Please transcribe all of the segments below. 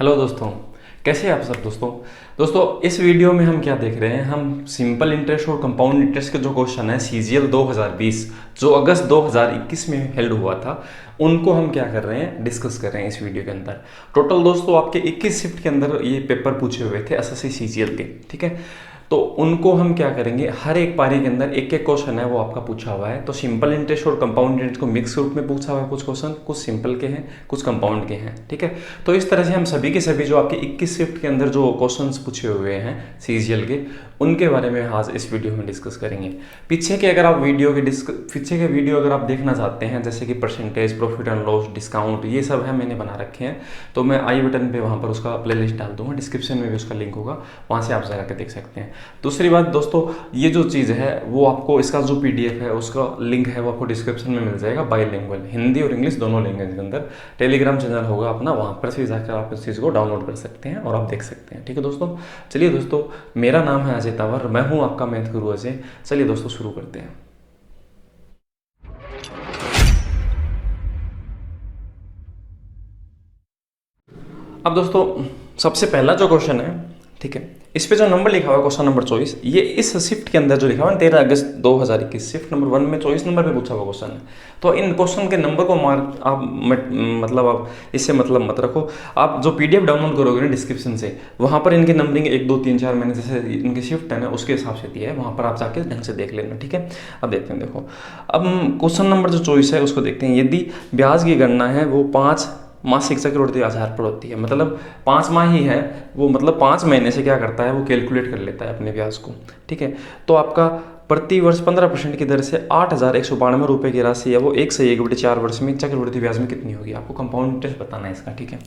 Hello दोस्तों, कैसे हैं आप सब दोस्तों इस वीडियो में हम क्या देख रहे हैं। हम सिंपल इंटरेस्ट और कंपाउंड इंटरेस्ट के जो क्वेश्चन है सीजीएल 2020 जो अगस्त 2021 में हेल्ड हुआ था, उनको हम क्या कर रहे हैं, डिस्कस कर रहे हैं इस वीडियो के अंदर। टोटल दोस्तों आपके 21 शिफ्ट के अंदर ये पेपर पूछे हुए थे एसएससी सीजीएल के, ठीक है। तो उनको हम क्या करेंगे, हर एक पारी के अंदर एक एक क्वेश्चन है वो आपका पूछा हुआ है। तो सिंपल इंटरेस्ट और कंपाउंड इंटरेस्ट को मिक्स रूप में पूछा हुआ है कुछ क्वेश्चन, कुछ सिंपल के हैं कुछ कंपाउंड के हैं, ठीक है। तो इस तरह से हम सभी के सभी जो आपके 21 शिफ्ट के अंदर जो क्वेश्चंस पूछे हुए हैं सीजीएल के, उनके बारे में आज इस वीडियो में डिस्कस करेंगे। पीछे के अगर आप वीडियो अगर आप देखना चाहते हैं, जैसे कि percentage, profit and loss, discount, ये सब है मैंने बना रखे हैं। तो मैं आई बटन पे वहाँ पर उसका प्लेलिस्ट डाल दूंगा, डिस्क्रिप्शन में भी उसका लिंक होगा, वहाँ से आप जाकर देख सकते हैं। दूसरी बात दोस्तों, ये जो चीज़ है वो आपको, इसका जो पीडीएफ है उसका लिंक है वो आपको डिस्क्रिप्शन में मिल जाएगा। बाईलिंगुअल, हिंदी और इंग्लिश दोनों लैंग्वेज के अंदर टेलीग्राम चैनल होगा अपना, वहाँ पर से जाकर आप इस चीज़ को डाउनलोड कर सकते हैं और आप देख सकते हैं, ठीक है दोस्तों। चलिए दोस्तों, मेरा नाम है अजय तंवर, मैं हूँ आपका मैथ गुरु अजय। चलिए दोस्तों शुरू करते हैं। अब दोस्तों सबसे पहला जो क्वेश्चन है, ठीक है, इस पे जो नंबर लिखा हुआ है क्वेश्चन नंबर 24, ये इस शिफ्ट के अंदर जो लिखा हुआ है 13 अगस्त 2021 शिफ्ट नंबर 1 में 24 नंबर पे पूछा हुआ क्वेश्चन है। तो इन क्वेश्चन के नंबर को मार्क आप मतलब आप इससे मतलब मत रखो। आप जो पीडीएफ डाउनलोड करोगे ना डिस्क्रिप्शन से, वहाँ पर इनकी नंबरिंग 1 2 3 4 मैंने जैसे इनकी शिफ्ट है ना उसके हिसाब से दिया है, वहाँ पर आप जाके ढंग से देख लेना, ठीक है। अब देखते हैं, देखो अब क्वेश्चन नंबर जो 24 है उसको देखते हैं। यदि ब्याज की गणना है वो 5 मासिक चक्रवृद्धि आधार पर होती है, मतलब 5 माह ही है वो, मतलब 5 महीने से क्या करता है वो कैलकुलेट कर लेता है अपने ब्याज को, ठीक है। तो आपका प्रति वर्ष 15% की दर से 8,192 रुपये की राशि है वो 1 से 1/4 वर्ष में चक्रवृद्धि ब्याज में कितनी होगी, आपको कंपाउंड इंटरेस्ट बताना है इसका, ठीक है।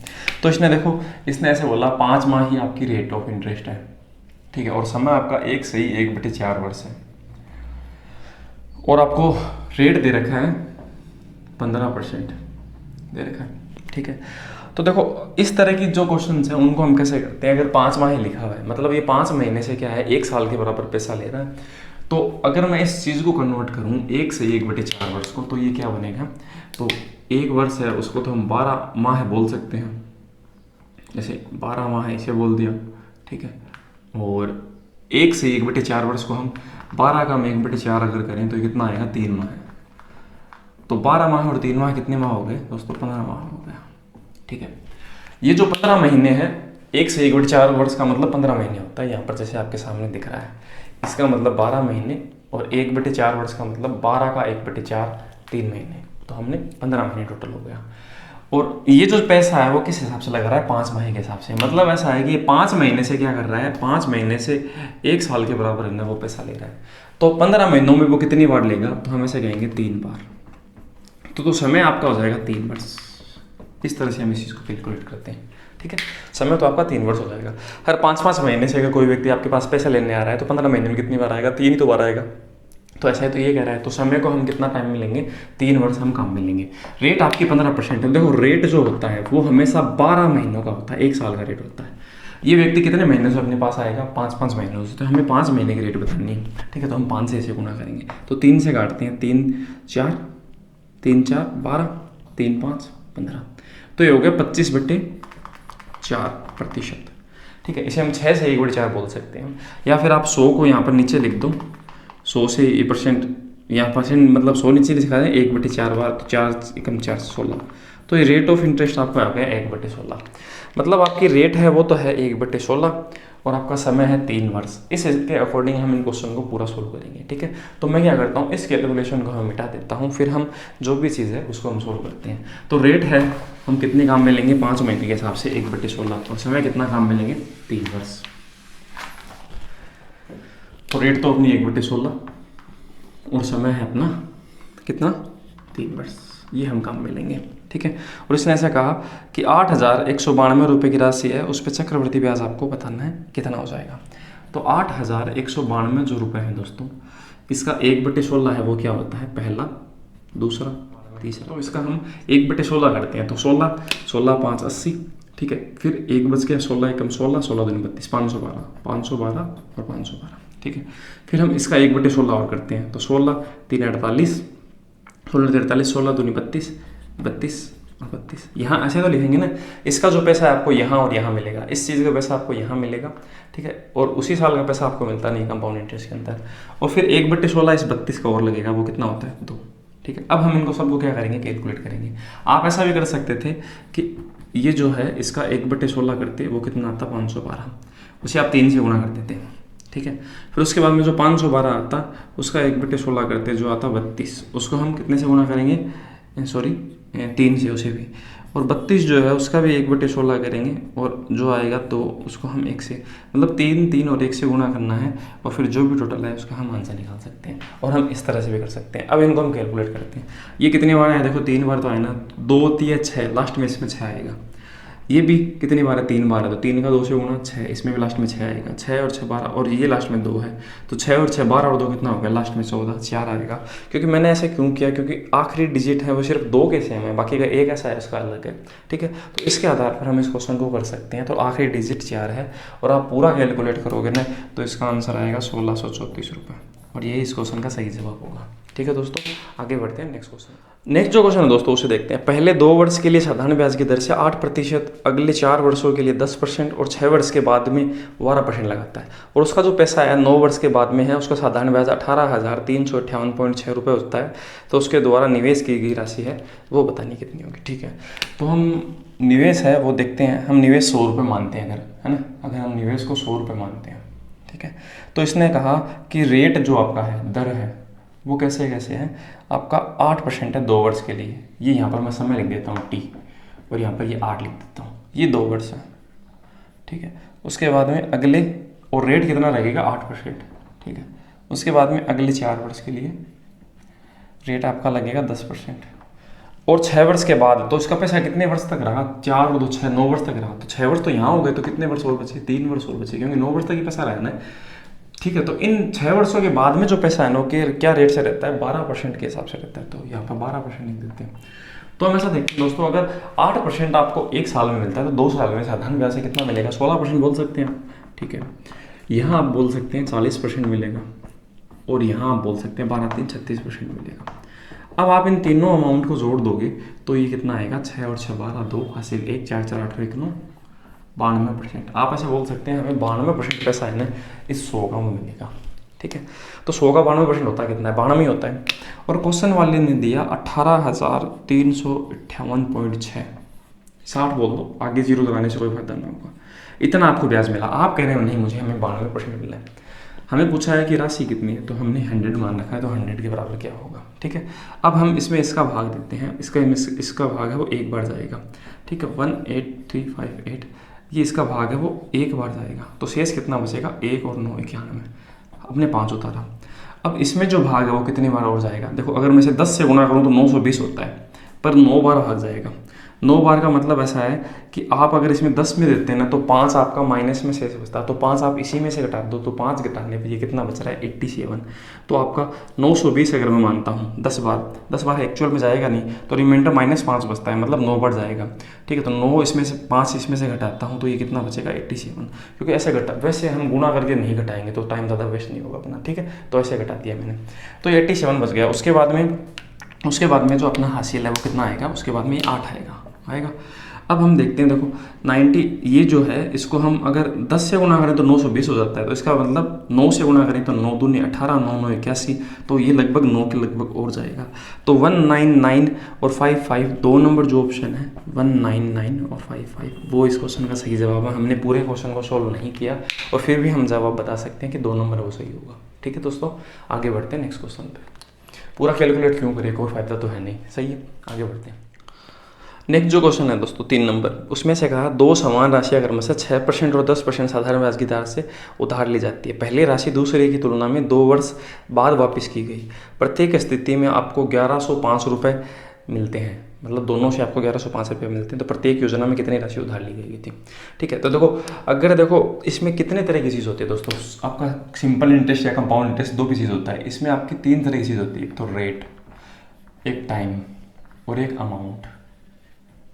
तो इसने देखो, इसने ऐसे बोला 5 माह ही आपकी रेट ऑफ इंटरेस्ट है, ठीक है, और समय आपका 1 से 1/4 वर्ष है, और आपको रेट दे रखा है 15% दे रखा है, ठीक है। तो देखो इस तरह की जो क्वेश्चन है उनको हम कैसे करते हैं। अगर 5 माह लिखा हुआ है, मतलब ये 5 महीने से क्या है 1 साल के बराबर पैसा ले रहा है। तो अगर मैं इस चीज़ को कन्वर्ट करूँ 1 से 1/4 वर्ष को, तो ये क्या बनेगा, तो 1 वर्ष है उसको तो हम 12 माह बोल सकते हैं, जैसे 12 माह इसे बोल दिया, ठीक है। और 1 से 1/4 वर्ष को हम 12 का हम 1/4 अगर करें तो कितना आएगा, 3 माह। तो 12 माह और 3 माह कितने माह हो गए दोस्तों, 15 माह हो गया, ठीक है। ये जो 15 महीने हैं, 1 से 1/4 वर्ष का मतलब 15 महीने होता है, यहाँ पर जैसे आपके सामने दिख रहा है, इसका मतलब 12 महीने, और 1/4 वर्ष का मतलब 12 का 1/4 3 महीने, तो हमने 15 महीने टोटल हो गया। और ये जो पैसा है वो किस हिसाब से लगा रहा है, 5 माह के हिसाब से। मतलब ऐसा है कि 5 महीने से क्या कर रहा है, 5 महीने से 1 साल के बराबर है वो पैसा ले रहा है। तो 15 महीनों में वो कितनी बार लेगा, तो हम ऐसे कहेंगे 3 बार। तो समय आपका हो जाएगा 3 वर्ष। इस तरह से हम इस चीज़ को कैलकुलेट करते हैं, ठीक है। समय तो आपका 3 वर्ष हो जाएगा। हर 5-5 महीने से अगर कोई व्यक्ति आपके पास पैसा लेने आ रहा है तो 15 महीने में कितनी बार आएगा, 3 ही तो बार आएगा। तो ऐसा है, तो ये कह रहा है, तो समय को हम कितना टाइम मिलेंगे, 3 वर्ष हम काम मिलेंगे। रेट आपकी 15% है। देखो रेट जो होता है वो हमेशा 12 महीनों का होता है, 1 साल का रेट होता है। ये व्यक्ति कितने महीने से अपने पास आएगा, 5-5 महीनों से, तो हमें 5 महीने की रेट बतानी है, ठीक है। तो हम 5 से ऐसे गुना करेंगे, तो 3 से काटते हैं, 3 4 12 3 5 15, तो ये हो गया 25/4%, ठीक है। इसे हम 6 से 1/4 बोल सकते हैं, या फिर आप 100 को यहाँ पर नीचे लिख दो, 100 से ये परसेंट, यहाँ परसेंट मतलब 100 नीचे लिखा है 1/4 बार, तो 4 एकम 4 16, तो ये रेट ऑफ इंटरेस्ट आपको आ गया 1/16। मतलब आपकी रेट है वो तो है 1/16, और आपका समय है 3 वर्ष। इसके अकॉर्डिंग हम इन क्वेश्चन को पूरा सोल्व करेंगे, ठीक है। तो मैं क्या करता हूँ, इस कैलकुलेशन को हम मिटा देता हूँ, फिर हम जो भी चीज़ है उसको हम सोल्व करते हैं। तो रेट है हम कितने काम में लेंगे, 5 महीने के हिसाब से 1/16, और समय कितना काम में लेंगे, 3 वर्ष। तो रेट तो अपनी 1/16 और समय है अपना कितना, 3 वर्ष, ये हम काम में लेंगे, ठीक है। और इसने ऐसा कहा कि 8,192 रुपये की राशि है, उस पर चक्रवृद्धि ब्याज आपको बताना है कितना हो जाएगा। तो 8,192 जो रुपये हैं दोस्तों, इसका 1/16 है वो क्या होता है, पहला, दूसरा, तीसरा। तो इसका हम 1/16 करते हैं, तो 16 16 5 80, ठीक है। फिर 1 बच गया, 16 एकम 16 16 दूनी 32, 512 512 और 512, ठीक है। फिर हम इसका 1/16 और करते हैं, तो 16 3 48, 16 43, 16 दूनी 32 32 और 32। यहाँ ऐसे तो लिखेंगे ना, इसका जो पैसा है आपको यहाँ और यहाँ मिलेगा, इस चीज़ का पैसा आपको यहाँ मिलेगा, ठीक है, और उसी साल का पैसा आपको मिलता नहीं कंपाउंड इंटरेस्ट के अंदर। और फिर 1/16 इस 32 का और लगेगा, वो कितना होता है 2, ठीक है। अब हम इनको सबको क्या करेंगे, कैलकुलेट करेंगे। आप ऐसा भी कर सकते थे कि ये जो है इसका 1/16 करते, वो कितना आता 512, उसे आप 3 से गुणा कर देते, ठीक है। फिर उसके बाद में जो 512 आता उसका 1/16 करते जो आता 32, उसको हम कितने से गुणा करेंगे, सॉरी 3 से उसे भी, और 32 जो है उसका भी 1/16 करेंगे, और जो आएगा तो उसको हम 1 से, मतलब 3 और 1 से गुणा करना है, और फिर जो भी टोटल है उसका हम आंसर निकाल सकते हैं। और हम इस तरह से भी कर सकते हैं। अब इनको हम कैलकुलेट करते हैं। ये कितनी बार है, देखो 3 बार तो आए ना, 2 3 6, लास्ट में इसमें 6 आएगा। ये भी कितनी बार है, 3 बार है, तो 3 का 2 से गुणा 6, इसमें भी लास्ट में 6 आएगा, 6 और 6 12, और ये लास्ट में 2 है, तो 6 और 6 12 और 2 कितना हो गया, लास्ट में 14, 4 आएगा। क्योंकि मैंने ऐसा क्यों किया, क्योंकि आखिरी डिजिट है वो सिर्फ 2 के सेम है, बाकी का एक ऐसा है उसका अलग है, ठीक है। तो इसके आधार पर हम इस क्वेश्चन को कर सकते हैं। तो आखिरी डिजिट 4 है, और आप पूरा कैलकुलेट करोगे ना तो इसका आंसर आएगा 1634 रुपये, और ये इस क्वेश्चन का सही जवाब होगा, ठीक है दोस्तों। आगे बढ़ते हैं नेक्स्ट क्वेश्चन। नेक्स्ट जो क्वेश्चन है दोस्तों उसे देखते हैं। पहले 2 वर्ष के लिए साधारण ब्याज की दर से 8%, अगले 4 वर्षों के लिए 10% और 6 वर्ष के बाद में 12% लगाता है, और उसका जो पैसा है 9 वर्ष के बाद में है, उसका साधारण ब्याज 18,358.6 रुपये होता है। तो उसके द्वारा निवेश की गई राशि है वो बतानी कितनी होगी, ठीक है। तो हम निवेश है वो देखते हैं। हम निवेश 100 रुपये मानते हैं, अगर है ना, अगर हम निवेश को 100 रुपये मानते हैं, ठीक है। तो इसने कहा कि रेट जो आपका है, दर है, वो कैसे कैसे है, आपका 8% है 2 वर्ष के लिए। ये यहाँ पर मैं समय लिख देता हूँ T, और यहाँ पर ये 8 लिख देता हूँ, ये 2 वर्ष है, ठीक है। उसके बाद में अगले, और रेट कितना लगेगा 8%, ठीक है। उसके बाद में अगले 4 वर्ष के लिए रेट आपका लगेगा 10%, और 6 वर्ष के बाद तो इसका पैसा कितने वर्ष तक रहा, 4 और 2 6, 9 वर्ष तक रहा। तो 6 वर्ष तो यहाँ हो गए, तो कितने वर्ष और बचे, 3 वर्ष और बचे, क्योंकि 9 वर्ष तक ही पैसा रहना है, ठीक है। तो इन 6 वर्षों के बाद में जो पैसा है ना कि क्या रेट से रहता है, 12% के हिसाब से रहता है। तो यहाँ पर 12% लिख देते हैं। तो हम ऐसा देखते हैं दोस्तों, अगर 8% आपको 1 साल में मिलता है, तो 2 साल में साधारण ब्याज से कितना मिलेगा, 16% बोल सकते हैं, ठीक है। यहाँ आप बोल सकते हैं 40% मिलेगा, और यहाँ आप बोल सकते हैं 12 3 36% मिलेगा। अब आप इन तीनों अमाउंट को जोड़ दोगे तो ये कितना आएगा, 6 और 6 12, 2 हासिल 1, 4 4 8 1 9, 92%। आप ऐसे बोल सकते हैं हमें 92% पैसा है ना इस 100 का मिलेगा, ठीक है। तो 100 का 92% होता है कितना है, 92 होता है। और क्वेश्चन वाले ने दिया 18,358.6, 60 बोल दो, आगे जीरो लगाने से कोई फायदा नहीं होगा। इतना आपको ब्याज मिला, आप कह रहे हो नहीं मुझे हमें 92% मिला है। हमें पूछा है कि राशि कितनी है, तो हमने 100 मान रखा है, तो 100 के बराबर क्या होगा, ठीक है। अब हम इसमें इसका भाग देते हैं, इसका भाग है वो 1 बार जाएगा, ठीक है। 18358, ये इसका भाग है वो 1 बार जाएगा, तो शेष कितना बचेगा, 1 और 9 91, अपने 5 उतारा। अब इसमें जो भाग है वो कितनी बार और जाएगा, देखो अगर मैं इसे 10 से गुणा करूँ तो 920 होता है, पर 9 बार भाग जाएगा। 9 बार का मतलब ऐसा है कि आप अगर इसमें 10 में देते हैं ना तो 5 आपका माइनस में शेष बचता है, तो 5 आप इसी में से घटा दो, तो 5 घटाने पे ये कितना बच रहा है 87। तो आपका 920 अगर मैं मानता हूँ 10 बार एक्चुअल में जाएगा नहीं, तो रिमाइंडर -5 बचता है, मतलब 9 बार जाएगा, ठीक है। तो 9 इसमें से 5 इसमें से घटाता हूँ तो ये कितना बचेगा 87, क्योंकि ऐसे घटा, वैसे हम गुणा करके नहीं घटाएंगे तो टाइम ज़्यादा वेस्ट नहीं होगा अपना, ठीक है। तो ऐसे घटा दिया मैंने, तो 87 बच गया। उसके बाद में जो अपना हासिल है वो कितना आएगा, उसके बाद में 8 आएगा। अब हम देखते हैं, देखो 90 ये जो है इसको हम अगर 10 से गुणा करें तो 920 हो जाता है, तो इसका मतलब 9 से गुणा करें तो 9 दूनी 18, 9 9 81, तो ये लगभग 9 के लगभग और जाएगा। तो 199 और 55 दो नंबर जो ऑप्शन है 199 और 55 वो इस क्वेश्चन का सही जवाब है। हमने पूरे क्वेश्चन को सॉल्व नहीं किया और फिर भी हम जवाब बता सकते हैं कि 2 नंबर वो सही होगा, ठीक है दोस्तों। आगे बढ़ते हैं नेक्स्ट क्वेश्चन पे। पूरा कैलकुलेट क्यों करें, कोई फायदा तो है नहीं, सही है। आगे बढ़ते हैं। नेक्स्ट जो क्वेश्चन है दोस्तों 3 नंबर, उसमें से कहा 2 समान राशियां क्रम से 6% और 10% साधारण ब्याज की दर से उधार ली जाती है। पहली राशि दूसरे की तुलना में 2 वर्ष बाद वापस की गई। प्रत्येक स्थिति में आपको 1105 रुपये मिलते हैं, मतलब दोनों से आपको 1105 रुपये मिलते हैं। तो प्रत्येक योजना में कितनी राशि उधार ली गई थी, ठीक है। तो देखो अगर देखो इसमें कितने तरह की चीज़ होती है दोस्तों, आपका सिंपल इंटरेस्ट या कंपाउंड इंटरेस्ट 2 की चीज़ होता है। इसमें आपकी 3 तरह की चीज़ होती है, एक तो रेट, एक टाइम और एक अमाउंट।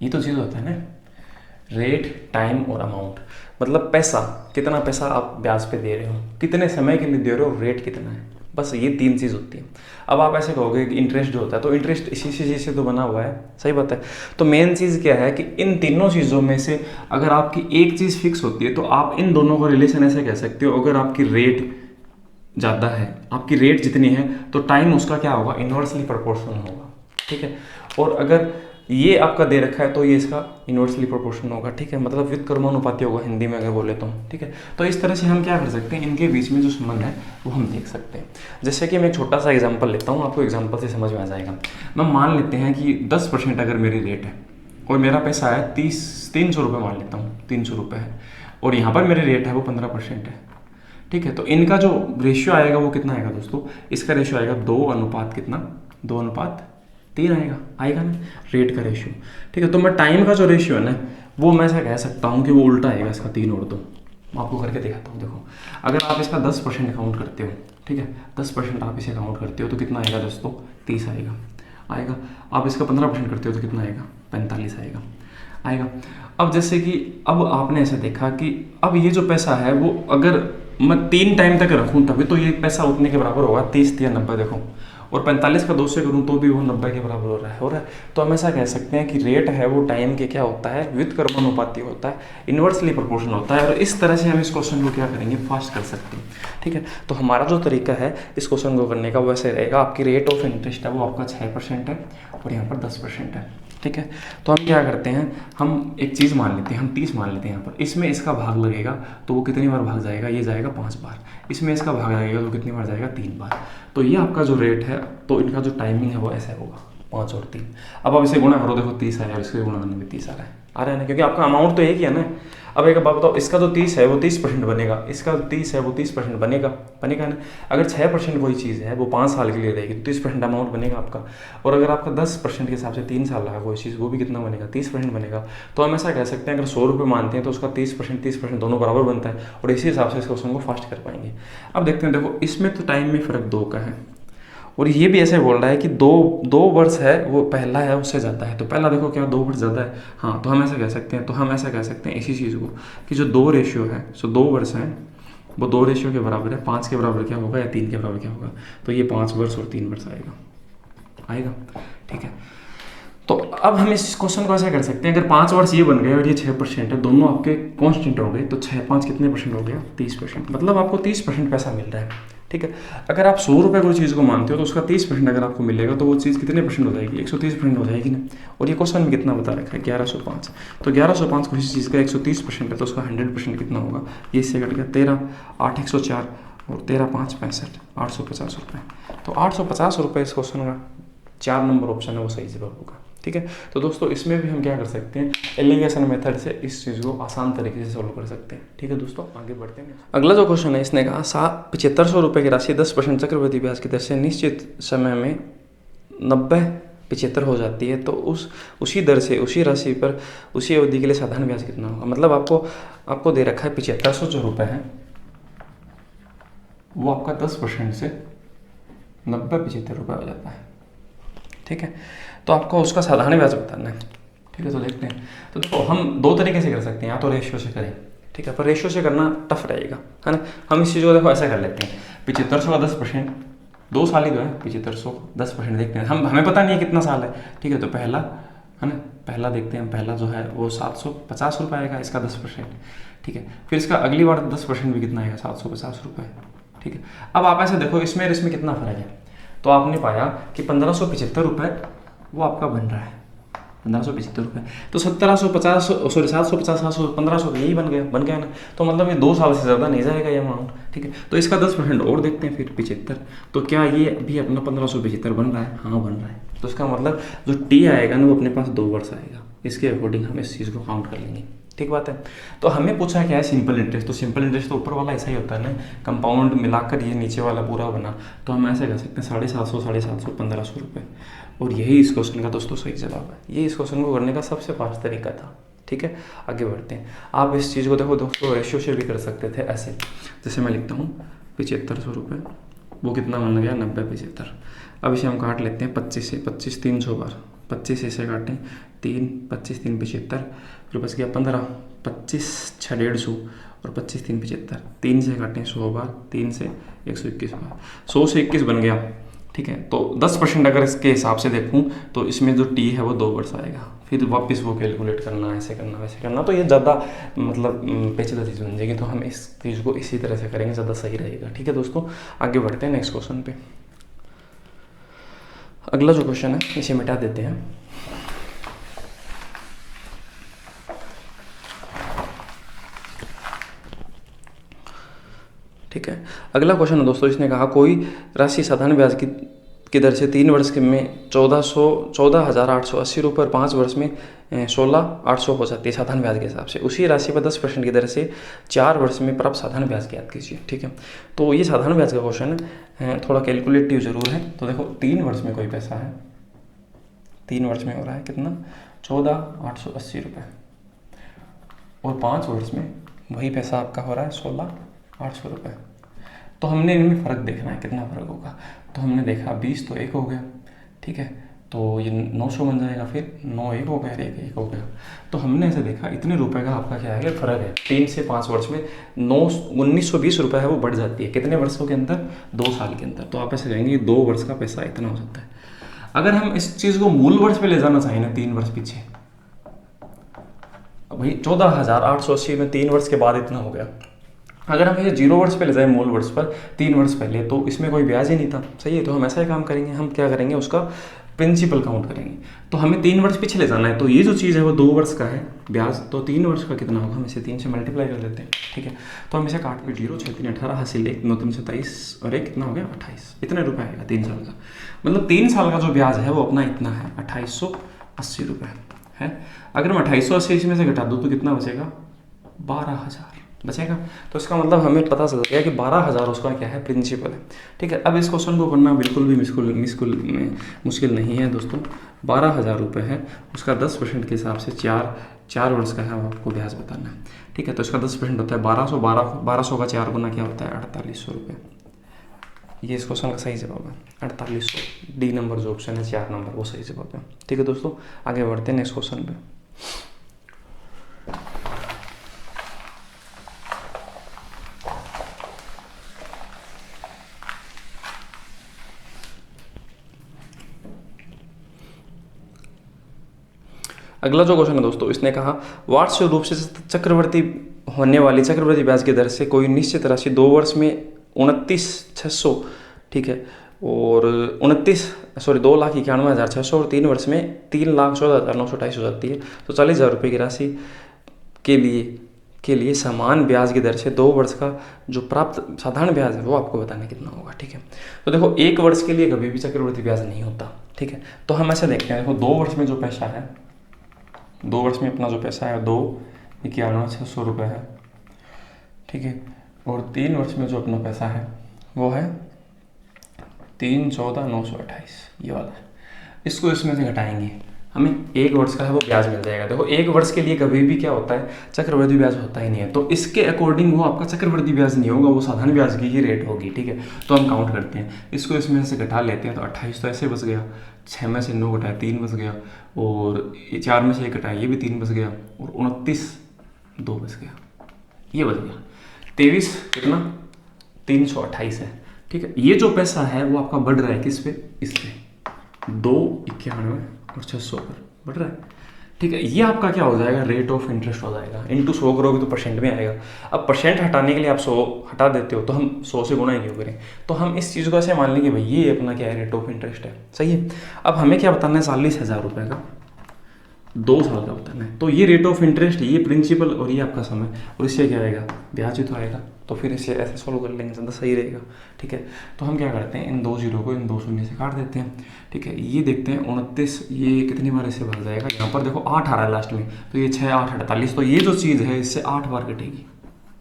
ये तो चीज़ होता है ना, रेट, टाइम और अमाउंट, मतलब पैसा, कितना पैसा आप ब्याज पे दे रहे हो, कितने समय के लिए दे रहे हो, रेट कितना है, बस ये 3 चीज़ होती है। अब आप ऐसे कहोगे कि इंटरेस्ट जो होता है, तो इंटरेस्ट इसी चीज़ से तो बना हुआ है, सही बात है। तो मेन चीज़ क्या है कि इन तीनों चीज़ों में से अगर आपकी एक चीज़ फिक्स होती है तो आप इन दोनों का रिलेशन ऐसे कह सकते हो, अगर आपकी रेट ज़्यादा है, आपकी रेट जितनी है तो टाइम उसका क्या होगा, इन्वर्सली प्रोपोर्शनल होगा, ठीक है। और अगर ये आपका दे रखा है तो ये इसका इन्वर्सली प्रोपोर्शनल होगा, ठीक है, मतलब विद कर्मानुपाती होगा हिंदी में अगर बोले तो, ठीक है। तो इस तरह से हम क्या कर सकते हैं, इनके बीच में जो संबंध है वो हम देख सकते हैं। जैसे कि मैं एक छोटा सा एग्जांपल लेता हूँ, आपको एग्जांपल से समझ में आ जाएगा। मैं मान लेते हैं कि 10% अगर मेरी रेट है और मेरा पैसा है 300 रुपये, मान लेता हूँ 300 रुपये है, और यहाँ पर मेरी रेट है वो 15% है, ठीक है। तो इनका जो रेशियो आएगा वो कितना आएगा दोस्तों, इसका रेशियो आएगा 2 अनुपात कितना, 2:3 आएगा ना, रेट का रेशियो, ठीक है। तो मैं टाइम का जो रेशियो है ना वो मैं ऐसा कह सकता हूँ कि वो उल्टा आएगा इसका, 3 और 2। मैं आपको करके दिखाता हूँ। देखो, अगर आप इसका 10% काउंट करते हो, ठीक है, 10% आप इसे काउंट करते हो तो कितना आएगा दोस्तों, 30 आएगा। आप इसका 15% करते हो तो कितना आएगा, 45 आएगा। अब जैसे कि अब आपने ऐसे देखा कि अब ये जो पैसा है वो अगर मैं 3 टाइम तक रखूँ तभी तो ये पैसा उतने के बराबर होगा, 30 या 90 देखो, और 45 का 2 से करूँ तो भी वो 90 के बराबर हो रहा है। तो हम ऐसा कह सकते हैं कि रेट है वो टाइम के क्या होता है, विद कर्मानुपाती होता है, इन्वर्सली प्रोपोर्शनल होता है। और इस तरह से हम इस क्वेश्चन को क्या करेंगे, फास्ट कर सकते हैं, ठीक है। तो हमारा जो तरीका है इस क्वेश्चन को करने का वो ऐसे रहेगा, आपकी रेट ऑफ इंटरेस्ट है वो आपका 6% है और यहाँ पर 10% है, ठीक है। तो हम क्या करते हैं, हम एक चीज़ मान लेते हैं, हम 30 मान लेते हैं यहाँ पर, इसमें इसका भाग लगेगा तो वो कितनी बार भाग जाएगा, ये जाएगा 5 बार, इसमें इसका भाग लगेगा तो कितनी बार जाएगा, 3 बार। तो ये आपका जो रेट है, तो इनका जो टाइमिंग है वो ऐसा होगा, 5 और 3। अब आप इसे गुणा करो, देखो 30 आया और इसके गुणा करने में 30 आ रहा है ना, क्योंकि आपका अमाउंट तो एक ही है ना। अब एक बात बताओ, इसका जो 30 है वो 30% बनेगा, इसका 30 है वो 30% बनेगा ना। अगर 6% कोई चीज़ है वो 5 साल के लिए रहेगी तो 30% अमाउंट बनेगा आपका। और अगर आपका 10% के हिसाब से 3 साल लगा कोई चीज़, वो भी कितना बनेगा, 30% बनेगा। तो हम ऐसा कह सकते हैं अगर 100 रुपये मानते हैं तो उसका 30% दोनों बराबर बनता है, और इसी हिसाब से इस क्वेश्चन को फास्ट कर पाएंगे। अब देखते हैं, देखो इसमें तो टाइम में फ़र्क 2 का है, और ये भी ऐसे बोल रहा है कि दो वर्ष है वो पहला है उससे ज़्यादा है। तो पहला देखो क्या 2 वर्ष ज़्यादा है, हाँ, तो हम ऐसा कह सकते हैं इसी चीज़ को कि जो 2 रेशियो है, सो 2 वर्ष हैं वो 2 रेशियो के बराबर है, 5 के बराबर क्या होगा या 3 के बराबर क्या होगा, तो ये 5 वर्ष और 3 वर्ष आएगा, ठीक है। तो अब हम इस क्वेश्चन को ऐसा कर सकते हैं, अगर 5 वर्ष ये बन गए और ये 6% है, दोनों आपके कांस्टेंट हो गए, तो 6×5 कितने परसेंट हो गया, 30%, मतलब आपको 30% पैसा मिल रहा है, ठीक है। अगर आप 100 रुपये कोई चीज़ को मानते हो तो उसका 30% अगर आपको मिलेगा तो वो चीज़ कितने परसेंट हो जाएगी, 130% हो जाएगी ना। और ये क्वेश्चन में कितना बता रखा है, 1105। तो 1105 किसी चीज़ का 130% है तो उसका 100% कितना होगा, ये इससे कट गया 13, 8 104 और 13 5 65, 850 रुपये। तो 850 रुपये इस क्वेश्चन का 4 नंबर ऑप्शन है वो सही जवाब होगा, ठीक है। तो दोस्तों इसमें भी हम क्या कर सकते हैं, एलिगेशन मेथड से इस चीज़ को आसान तरीके से सॉल्व कर सकते हैं, ठीक है दोस्तों। आगे बढ़ते हैं। अगला जो क्वेश्चन है, इसने कहा 7500 रुपये की राशि 10% चक्रवृद्धि ब्याज की दर से निश्चित समय में 90-75 हो जाती है, तो उसी दर से उसी राशि पर उसी अवधि के लिए साधारण ब्याज कितना होगा। मतलब आपको दे रखा है 7500 जो रुपये है वो आपका 10% से 90-75 रुपये हो जाता है, ठीक है। तो आपको उसका साधारण ब्याज बताना है, ठीक है। तो देखते हैं, तो देखो हम 2 तरीके से कर सकते हैं, या तो रेशियो से करें, ठीक है, पर रेशियो से करना टफ रहेगा, है ना। हम इस चीज़ को देखो ऐसा कर लेते हैं, 7500 का 10%, 2 साल ही तो है, 7500 10% देखते हैं, हमें पता नहीं है कितना साल है, ठीक है। तो पहला है ना, पहला देखते हैं, पहला जो है वो 750 रुपये आएगा, इसका 10%, ठीक है। फिर इसका अगली बार 10% भी कितना आएगा, 750 रुपये, ठीक है। अब आप ऐसे देखो इसमें कितना फर्क है, तो आपने पाया कि 1575 रुपये वो आपका बन रहा है, 1575 रुपये, तो 750 750 1500 यही बन गया ना। तो मतलब ये 2 साल से ज़्यादा नहीं जाएगा ये अमाउंट, ठीक है। तो इसका 10% और देखते हैं फिर 75, तो क्या ये भी अपना 1575 बन रहा है, हाँ बन रहा है। तो इसका मतलब जो टी आएगा ना वो अपने पास 2 वर्ष आएगा, इसके अकॉर्डिंग हम इस चीज़ को काउंट कर लेंगे, ठीक बात है। तो हमें पूछा क्या है, सिंपल इंटरेस्ट। तो सिंपल इंटरेस्ट तो ऊपर वाला ऐसा ही होता है ना, कंपाउंड मिलाकर ये नीचे वाला पूरा बना, तो हम ऐसे कह सकते हैं 750 1500 रुपये, और यही इस क्वेश्चन का दोस्तों सही जवाब है। ये इस क्वेश्चन को करने का सबसे फास्ट तरीका था, ठीक है। आगे बढ़ते हैं, आप इस चीज़ को देखो दोस्तों रेशियो से भी कर सकते थे ऐसे, जैसे मैं लिखता हूँ 7500 रुपये, वो कितना बन गया 90-75। अब इसे हम काट लेते हैं 25 से, 25 300 बार, 25 इसे काटें, 3 25 3 75, फिर बच गया 15, 25 6 150 और 25 3 75, 3 से काटें 100 बार, 3 से 121 बार, 100 से 21 बन गया। ठीक है, तो 10% अगर इसके हिसाब से देखूं तो इसमें जो टी है वो 2 वर्ष आएगा, फिर वापस वो कैलकुलेट करना, ऐसे करना वैसे करना, तो ये ज़्यादा मतलब पेचीदा चीज़ बन जाएगी। तो हम इस चीज़ को इसी तरह से करेंगे, ज़्यादा सही रहेगा। ठीक है दोस्तों, आगे बढ़ते हैं नेक्स्ट क्वेश्चन पे। अगला जो क्वेश्चन है इसे मिटा देते हैं। ठीक है, अगला क्वेश्चन है दोस्तों, इसने कहा कोई राशि साधारण ब्याज की दर से 3 वर्ष में 14,880 रुपये और 5 वर्ष में 16,800 हो जाती है साधारण ब्याज के हिसाब से। उसी राशि पर 10% की दर से 4 वर्ष में प्राप्त साधारण ब्याज ज्ञात कीजिए। ठीक है, तो ये साधारण ब्याज का क्वेश्चन है, थोड़ा कैलकुलेटिव जरूर है। तो देखो 3 वर्ष में कोई पैसा है, 3 वर्ष में हो रहा है कितना, 14,880 रुपये, और 5 वर्ष में वही पैसा आपका हो रहा है 16,800 रुपये। तो हमने इनमें फ़र्क देखना है, कितना फ़र्क होगा। तो हमने देखा 20 तो 1 हो गया, ठीक है, तो ये 900 बन जाएगा, फिर 9 1 हो गया, 1 1 हो गया। तो हमने ऐसे देखा इतने रुपए का आपका क्या है, फ़र्क है। 3 से 5 वर्ष में 1920 रुपये है वो बढ़ जाती है, कितने वर्षों के अंदर, 2 साल के अंदर। तो आप ऐसे कहेंगे 2 वर्ष का पैसा इतना हो सकता है। अगर हम इस चीज़ को मूल वर्ष पे ले जाना चाहें ना, 3 वर्ष पीछे, भाई 14,880 में 3 वर्ष के बाद इतना हो गया। अगर हम इसे 0 वर्ष पे ले जाए, मूल वर्ष पर 3 वर्ष पहले, तो इसमें कोई ब्याज ही नहीं था। सही है, तो हम ऐसा ही काम करेंगे, हम क्या करेंगे, उसका प्रिंसिपल काउंट करेंगे। तो हमें 3 वर्ष पीछे ले जाना है, तो ये जो चीज़ है वो 2 वर्ष का है ब्याज, तो 3 वर्ष का कितना होगा, हम इसे 3 से मल्टीप्लाई कर लेते हैं। ठीक है, तो हम इसे काट पे 0 6 3 18 हासिल 1 9 3 27 और 1 कितना हो गया 28, इतने रुपये आएगा 3 साल का। मतलब 3 साल का जो ब्याज है वो अपना इतना है, 2880 रुपये है। अगर मैं 2880 इसमें से घटा दूँ तो कितना बचेगा, 12,000 बचेगा। तो इसका मतलब हमें पता चल गया कि 12,000 उसका क्या है, प्रिंसिपल है। ठीक है, अब इस क्वेश्चन को करना बिल्कुल भी मुश्किल नहीं है दोस्तों। 12,000 रुपये है, उसका 10% के हिसाब से 4 वर्ष का है, आपको ब्याज बताना है। ठीक है, तो इसका 10% होता है 1200 का 4 गुना क्या होता है, 4800 रुपये। ये इस क्वेश्चन का सही जवाब है, 4800। डी नंबर जो ऑप्शन है 4 नंबर, वो सही जवाब है। ठीक है दोस्तों, आगे बढ़ते हैं नेक्स्ट क्वेश्चन पे। अगला जो क्वेश्चन है दोस्तों, इसने कहा वार्षिक रूप से चक्रवर्ती होने वाली चक्रवर्ती ब्याज की दर से कोई निश्चित राशि 2 वर्ष में 29,600, ठीक है, और 2,91,600 और 3 वर्ष में 3,14,928 हो जाती है। तो 40,000 रुपये की राशि के लिए समान ब्याज की दर से 2 वर्ष का जो प्राप्त साधारण ब्याज है वो आपको बताना कितना होगा। ठीक है, तो देखो 1 वर्ष के लिए कभी भी चक्रवर्ती ब्याज नहीं होता। ठीक है, तो हम ऐसे देखते हैं, देखो 2 वर्ष में जो पैसा है, 2 वर्ष में अपना जो पैसा है 2,91,600 रुपये है। ठीक है, और 3 वर्ष में जो अपना पैसा है वो है 3,14,928, ये वाला है। इसको इसमें से घटाएंगे, हमें 1 वर्ष का है वो ब्याज मिल जाएगा। देखो 1 वर्ष के लिए कभी भी क्या होता है, चक्रवृद्धि ब्याज होता ही नहीं है। तो इसके अकॉर्डिंग वो आपका चक्रवृद्धि ब्याज नहीं होगा, वो साधारण ब्याज की ही रेट होगी। ठीक है, तो हम काउंट करते हैं, इसको इसमें से घटा लेते हैं। तो 28 तो ऐसे बच गया, 6 में से 9 घटाया 3 बच गया, और 4 में से 1 घटाया ये भी 3 बच गया, और 29 2 बच गया, ये बच गया 23 कितना 328 है। ठीक है, ये जो पैसा है वो आपका बढ़ रहा है किस पे, इस पे 291 और 600 पर बढ़ रहा है। ठीक है, ये आपका क्या हो जाएगा, रेट ऑफ इंटरेस्ट हो जाएगा। इंटू 100 करोगे तो परसेंट में आएगा। अब परसेंट हटाने के लिए आप 100 हटा देते हो, तो हम 100 से गुना ही क्यों करें। तो हम इस चीज़ को ऐसे मान लेंगे भाई ये अपना क्या है, रेट ऑफ इंटरेस्ट है। सही है, अब हमें क्या बताना है, 40,000 रुपये का 2 साल का बताना है। तो ये रेट ऑफ इंटरेस्ट, ये प्रिंसिपल और ये आपका समय, और इससे क्या आएगा, ब्याज ही तो आएगा। तो फिर इसे ऐसे सॉल्व कर लेंगे, ज़्यादा सही रहेगा। ठीक है, तो हम क्या करते हैं, इन 2 जीरो को इन 2 शून्य से काट देते हैं। ठीक है, ये देखते हैं 29, ये कितनी बार इससे भाग जाएगा, यहाँ पर देखो 8 आ रहा है लास्ट में, तो ये 6 8 48, तो ये जो चीज़ है इससे 8 बार कटेगी।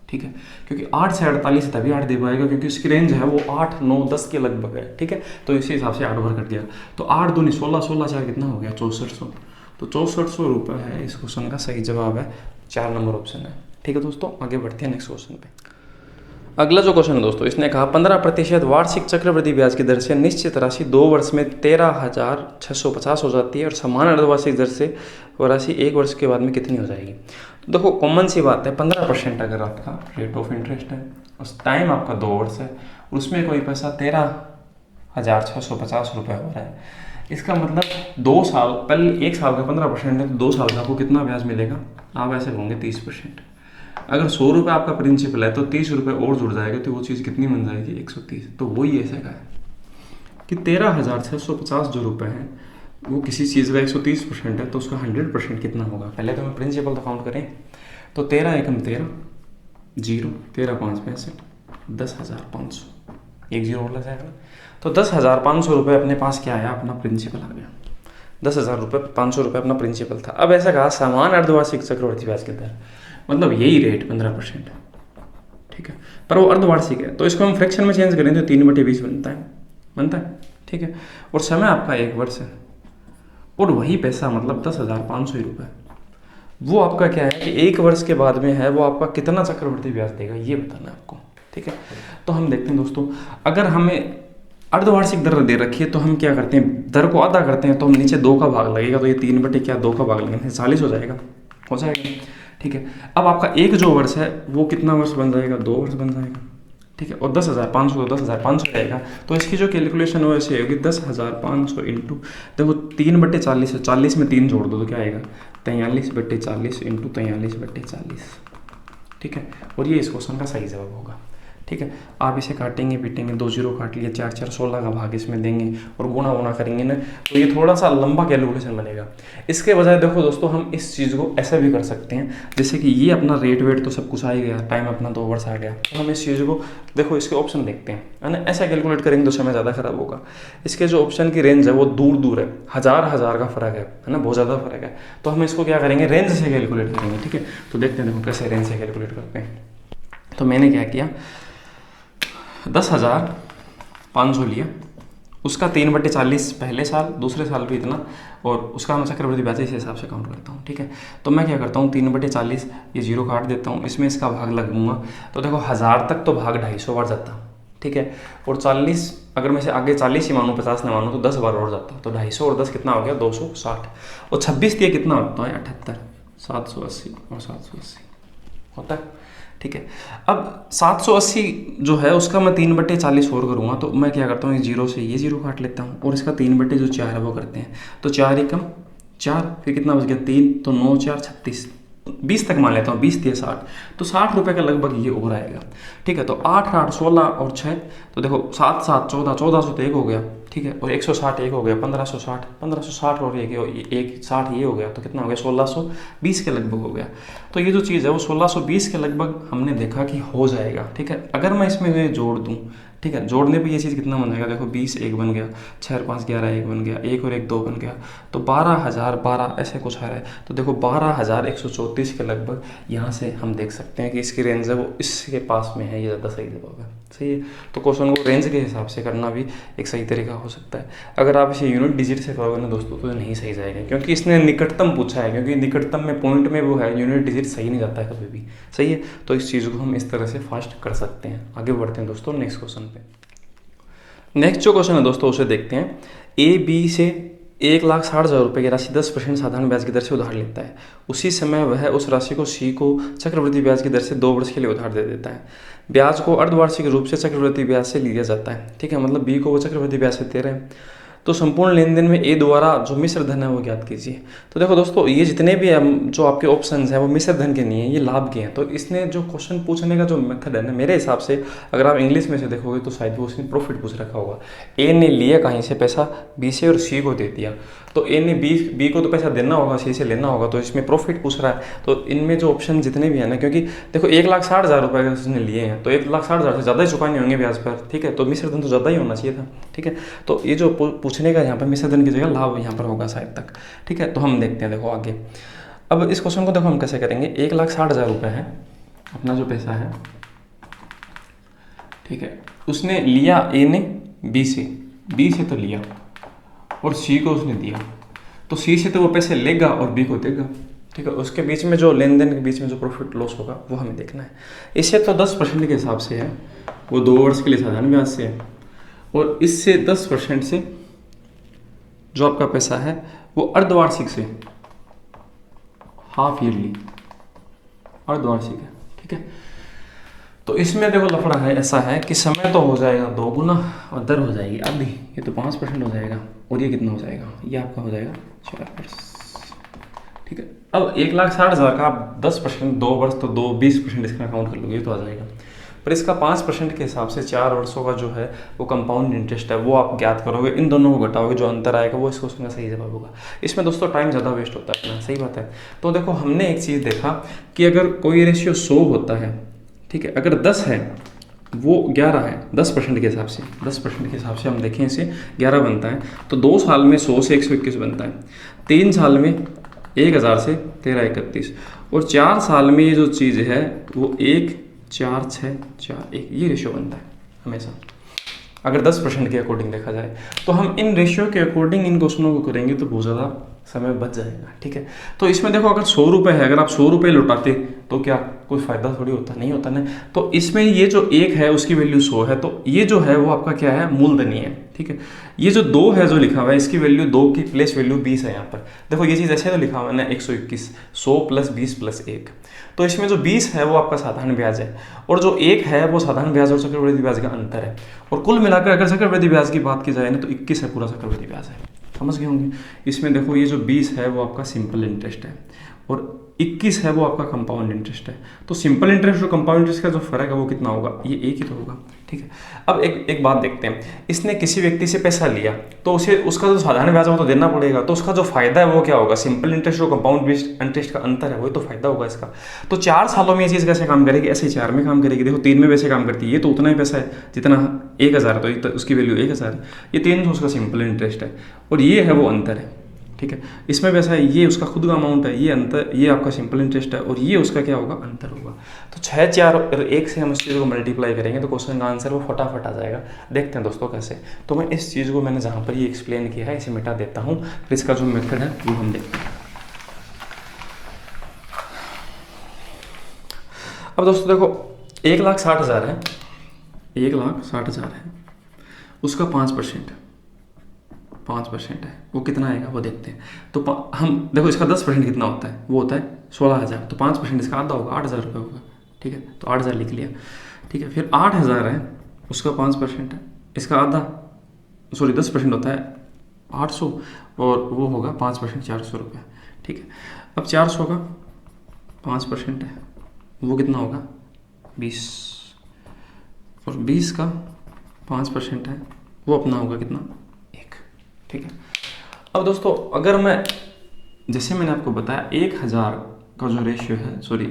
ठीक है, क्योंकि 8 से 48 तभी 8 दे पाएगा, क्योंकि उसकी रेंज है वो 8 9 10 के लगभग है। ठीक है, तो इसी हिसाब से 8 बार कट गया। तो 8 दूनी 16, 16 4 कितना हो गया 6400। तो 6400 रुपये है इस क्वेश्चन का सही जवाब है, 4 नंबर ऑप्शन है। ठीक है दोस्तों, आगे बढ़ते हैं नेक्स्ट क्वेश्चन पे। अगला जो क्वेश्चन है दोस्तों, इसने कहा 15% वार्षिक चक्रवृद्धि ब्याज की दर से निश्चित राशि 2 वर्ष में 13,650 हो जाती है और समान अर्धवार्षिक दर से वह राशि 1 वर्ष के बाद में कितनी हो जाएगी। तो देखो कॉमन सी बात है, 15% अगर आपका रेट ऑफ इंटरेस्ट है, उस टाइम आपका 2 वर्ष है, उसमें कोई पैसा 13,650 रुपये हो रहा है, इसका मतलब 2 साल पहले 1 साल का 15% है तो 2 साल का आपको कितना ब्याज मिलेगा, आप ऐसे होंगे 30%। अगर 100 रुपये आपका प्रिंसिपल है तो 30 रुपये और जुड़ जाएगा तो वो चीज़ कितनी बन जाएगी, 130। तो वही ऐसा का है कि 13,650 जो रुपये हैं वो किसी चीज़ का 130% है तो उसका 100% कितना होगा। पहले तो मैं प्रिंसिपल तो काउंट करें तो 13 एकम 13, 0, 13 5 65, 10,500, एक जीरो और लग जाएगा। तो 10,500 रुपये अपने पास क्या आया, अपना प्रिंसिपल आ गया। 10,500 रुपये अपना प्रिंसिपल था। अब ऐसा कहा समान अर्धवार्षिक चक्रवृद्धि ब्याज की दर, मतलब यही रेट 15%, ठीक है, पर वो अर्धवार्षिक है तो इसको हम फ्रैक्शन में चेंज करें तो 3/20 बनता है, ठीक है, और समय आपका 1 वर्ष है और वही पैसा मतलब 10,500 रुपये वो आपका क्या है कि 1 वर्ष के बाद में है वो आपका कितना चक्रवृद्धि ब्याज देगा ये बताना है आपको, ठीक है। तो हम देखते हैं दोस्तों, अगर हमें अर्धवार्षिक दर दे रखी है तो हम क्या करते हैं, दर को आधा करते हैं तो हम नीचे 2 का भाग लगेगा तो ये 3/2 का भाग लगेंगे 40 हो जाएगा, ठीक है। अब आपका एक जो वर्ष है वो कितना वर्ष बन जाएगा, 2 वर्ष बन जाएगा, ठीक है, और 10,500 तो 10,500 रहेगा। तो इसकी जो कैलकुलेशन है वैसे होगी 10,500 इंटू, देखो 3/40 है, 40 में 3 जोड़ दो तो क्या आएगा 43/40 इंटू 43/40, ठीक है, और ये इस क्वेश्चन का सही जवाब होगा, ठीक है। आप इसे काटेंगे पीटेंगे, 2 जीरो काट लिए, 4 4 16 का भाग इसमें देंगे और गुणा करेंगे ना तो ये थोड़ा सा लंबा कैलकुलेशन बनेगा। इसके बजाय देखो दोस्तों हम इस चीज़ को ऐसा भी कर सकते हैं, जैसे कि ये अपना रेट वेट तो सब कुछ आ ही गया, टाइम अपना 2 वर्ष आ गया, तो हम इस चीज़ को देखो इसके ऑप्शन देखते हैं, है ना, ऐसा कैलकुलेट करेंगे तो समय ज़्यादा खराब होगा। इसके जो ऑप्शन की रेंज है वो दूर है, हज़ार का फ़र्क है ना, बहुत ज़्यादा फर्क है। तो हम इसको क्या करेंगे, रेंज से कैलकुलेट करेंगे, ठीक है। तो देखते हैं देखो कैसे रेंज से कैलकुलेट करते हैं। तो मैंने क्या किया, 10,500 लिया, उसका 3/40 पहले साल, दूसरे साल भी इतना, और उसका मैं चक्रवृद्धि ब्याज इस हिसाब से काउंट करता हूँ, ठीक है। तो मैं क्या करता हूँ 3/40 ये 0 काट देता हूँ, इसमें इसका भाग लगूंगा तो देखो 1000 तक तो भाग 250 बार जाता, ठीक है, और 40 अगर मैं से आगे 40 ही मानूँ 50 ना मानूँ तो 10 बार और जाता, तो 250 और 10 कितना हो गया 260, और 26 दिए कितना होता है 78, 780 और 780 होता है, ठीक है। अब 780 जो है उसका मैं 3/40 और करूँगा तो मैं क्या करता हूँ, ये 0 से ये 0 काट लेता हूँ और इसका 3/4 है वो करते हैं, तो 4 एकम 4, फिर कितना बच गया 3, तो 9 4 36, 20 तक मान लेता हूँ, 20 दिए 60, तो 60 रुपये का लगभग ये और आएगा, ठीक है। तो 8 8 16 और 6, तो देखो 7 7 14, 1400 तो एक हो गया, ठीक है, और 160 एक हो गया, 1560 और एक 60 ये हो गया, तो कितना हो गया 1620 के लगभग हो गया। तो ये जो चीज़ है वो 1620 के लगभग हमने देखा कि हो जाएगा, ठीक है। अगर मैं इसमें ये जोड़ दूँ, ठीक है, जोड़ने पे ये चीज़ कितना बन जाएगा, देखो 20 1 बन गया, 6 और 5 11 1 बन गया, 1 और 1 2 बन गया, तो 12,012 ऐसे कुछ आ रहा है। तो देखो 12,134 के लगभग यहाँ से हम देख सकते हैं कि इसकी रेंज है वो इसके पास में है, ये ज़्यादा सही जवाब है, सही है। तो क्वेश्चन को रेंज के हिसाब से करना भी एक सही तरीका हो सकता है। अगर आप इसे यूनिट डिजिट से करोगे ना दोस्तों तो नहीं सही जाएगा, क्योंकि इसने निकटतम पूछा है, क्योंकि निकटतम में पॉइंट में वो है, यूनिट डिजिट सही नहीं जाता है कभी भी, सही है। तो इस चीज़ को हम इस तरह से फास्ट कर सकते हैं। आगे बढ़ते हैं दोस्तों नेक्स्ट क्वेश्चन पे। नेक्स्ट जो क्वेश्चन है दोस्तों उसे देखते हैं। ए बी से 1,60,000 रुपये की राशि 10% साधारण ब्याज की दर से उधार लेता है। उसी समय वह उस राशि को सी को चक्रवृद्धि ब्याज की दर से 2 वर्ष के लिए उधार दे देता है। ब्याज को अर्धवार्षिक रूप से चक्रवृद्धि ब्याज से लिया जाता है, ठीक है, मतलब बी को वो चक्रवृद्धि ब्याज से दे रहे हैं। तो संपूर्ण लेन देन में ए द्वारा जो मिश्र धन है वो ज्ञात कीजिए। तो देखो दोस्तों ये जितने भी जो आपके ऑप्शंस हैं वो मिश्र धन के नहीं है, ये लाभ के हैं। तो इसने जो क्वेश्चन पूछने का जो मेथड है ना, मेरे हिसाब से अगर आप इंग्लिश में से देखोगे तो शायद वो उसने प्रॉफिट पूछ रखा होगा। ए ने लिया कहीं से पैसा बी से और सी को दे दिया, तो ए ने बी को तो पैसा देना होगा, सी से लेना होगा, तो इसमें प्रॉफिट पूछ रहा है। तो इनमें जो ऑप्शन जितने भी हैं ना, क्योंकि देखो 1,60,000 रुपये अगर उसने लिए हैं तो 1,60,000 से ज़्यादा ही चुकाने होंगे ब्याज पर, ठीक है, तो मिश्र धन तो ज़्यादा ही होना चाहिए था, ठीक है। तो ये जो पूछने का यहाँ पर मिश्र धन की जगह लाभ यहाँ पर होगा शायद तक, ठीक है। तो हम देखते हैं देखो आगे। अब इस क्वेश्चन को देखो हम कैसे करेंगे। 1,60,000 रुपये है अपना जो पैसा है, ठीक है, उसने लिया ए ने बी से तो लिया और सी को उसने दिया, तो सी से तो वो पैसे लेगा और बी को देगा, ठीक है, उसके बीच में जो लेन देन के बीच में जो प्रॉफिट लॉस होगा वो हमें देखना है। इसे तो 10% के हिसाब से है, वो 2 वर्ष के लिए साधारण ब्याज से है, और इससे 10% से जो आपका पैसा है वो अर्धवार्षिक से, हाफ ईयरली अर्धवार्षिक है। ठीक है, तो इसमें देखो लफड़ा है, ऐसा है कि समय तो हो जाएगा 2 गुना और दर हो जाएगी आधी। ये तो 5% हो जाएगा, और ये कितना हो जाएगा, ये आपका हो जाएगा 4%। ठीक है, अब 1,60,000 का आप 10%, 2 वर्ष तो 20% इसका काउंट कर लोगे तो आ जाएगा। पर इसका 5% के हिसाब से 4 वर्षों का जो है वो कंपाउंड इंटरेस्ट है वो आप ज्ञात करोगे, इन दोनों को घटाओगे, जो अंतर आएगा वो इस क्वेश्चन का सही जवाब होगा। इसमें दोस्तों टाइम ज़्यादा वेस्ट होता है ना, सही बात है। तो देखो हमने एक चीज़ देखा कि अगर कोई रेशियो 100 होता है, ठीक है, अगर 10 है वो 11 है, 10% के हिसाब से, 10% के हिसाब से हम देखें इसे 11 बनता है, तो 2 साल में 100 से 121 बनता है, 3 साल में 1000 से 1331, और 4 साल में ये जो चीज़ है वो 1 4 6 4 1, ये रेशियो बनता है हमेशा, अगर 10% के अकॉर्डिंग देखा जाए। तो हम इन रेशियो के अकॉर्डिंग इन क्वेश्चनों को करेंगे तो बहुत ज़्यादा समय बच जाएगा। ठीक है, तो इसमें देखो अगर 100 रुपये है, अगर आप 100 रुपये लौटाते तो क्या कोई फ़ायदा थोड़ी होता, नहीं होता ना। तो इसमें ये जो 1 है उसकी वैल्यू 100 है, तो ये जो है वो आपका क्या है, मूलधनी है। ठीक है, ये जो 2 है जो लिखा हुआ है इसकी वैल्यू 2 की प्लेस वैल्यू 20 है यहाँ पर। देखो ये चीज़ ऐसे तो लिखा हुआ है ना 121, 100 + 20 + 1, तो इसमें जो 20 है वो आपका साधारण ब्याज है, और जो 1 है वो साधारण ब्याज और चक्रवृद्धि ब्याज का अंतर है। और कुल मिलाकर अगर चक्रवृद्धि ब्याज की बात की जाए ना तो 21 है पूरा चक्रवृद्धि ब्याज है, समझ गए होंगे। इसमें देखो ये जो 20 है वो आपका सिंपल इंटरेस्ट है, और 21 है वो आपका कंपाउंड इंटरेस्ट है। तो सिंपल इंटरेस्ट और कंपाउंड इंटरेस्ट का जो फर्क है वो कितना होगा, ये एक ही तो होगा। ठीक है, अब एक बात देखते हैं, इसने किसी व्यक्ति से पैसा लिया तो उसे उसका जो साधारण ब्याज है वो तो देना पड़ेगा, तो उसका जो फायदा है वो क्या होगा, सिंपल इंटरेस्ट और कंपाउंड इंटरेस्ट का अंतर है, वही तो फायदा होगा इसका। तो 4 सालों में ये चीज़ कैसे काम करेगी, ऐसे 4 में काम करेगी। देखो 3 में वैसे काम करती है, ये तो उतना ही पैसा है जितना 1000 है, तो उसकी वैल्यू 1000 है, ये 300 उसका सिंपल इंटरेस्ट है, और ये है वो अंतर है। ठीक है, इसमें वैसा है, ये उसका खुद का अमाउंट है, ये अंतर, ये आपका सिंपल इंटरेस्ट है, और ये उसका क्या होगा, अंतर होगा। तो 6 4 और 1 से हम इस चीज़ को मल्टीप्लाई करेंगे तो क्वेश्चन का आंसर वो फटाफट आ जाएगा। देखते हैं दोस्तों कैसे। तो मैं इस चीज़ को मैंने जहाँ पर ये एक्सप्लेन किया है इसे मिटा देता हूँ, फिर इसका जो मेथड है वो हम देखते हैं। अब दोस्तों देखो 1,60,000 है, 1,60,000 है, उसका 5% है, वो कितना आएगा वो देखते हैं। तो हम देखो इसका 10% कितना होता है, वो होता है 16,000, तो 5% इसका आधा होगा, 8,000 रुपये होगा। ठीक है, तो 8,000 लिख लिया। ठीक है, फिर 8,000 है, उसका 5% है, इसका आधा, सॉरी 10% होता है 800, और वो होगा 5% 400 रुपये। ठीक है, अब 400 का 5% है, वो कितना होगा 20, और 20 का 5% है, वो अपना होगा कितना 1। ठीक है, अब दोस्तों अगर मैं, जैसे मैंने आपको बताया 1,000 का जो रेशियो है, सॉरी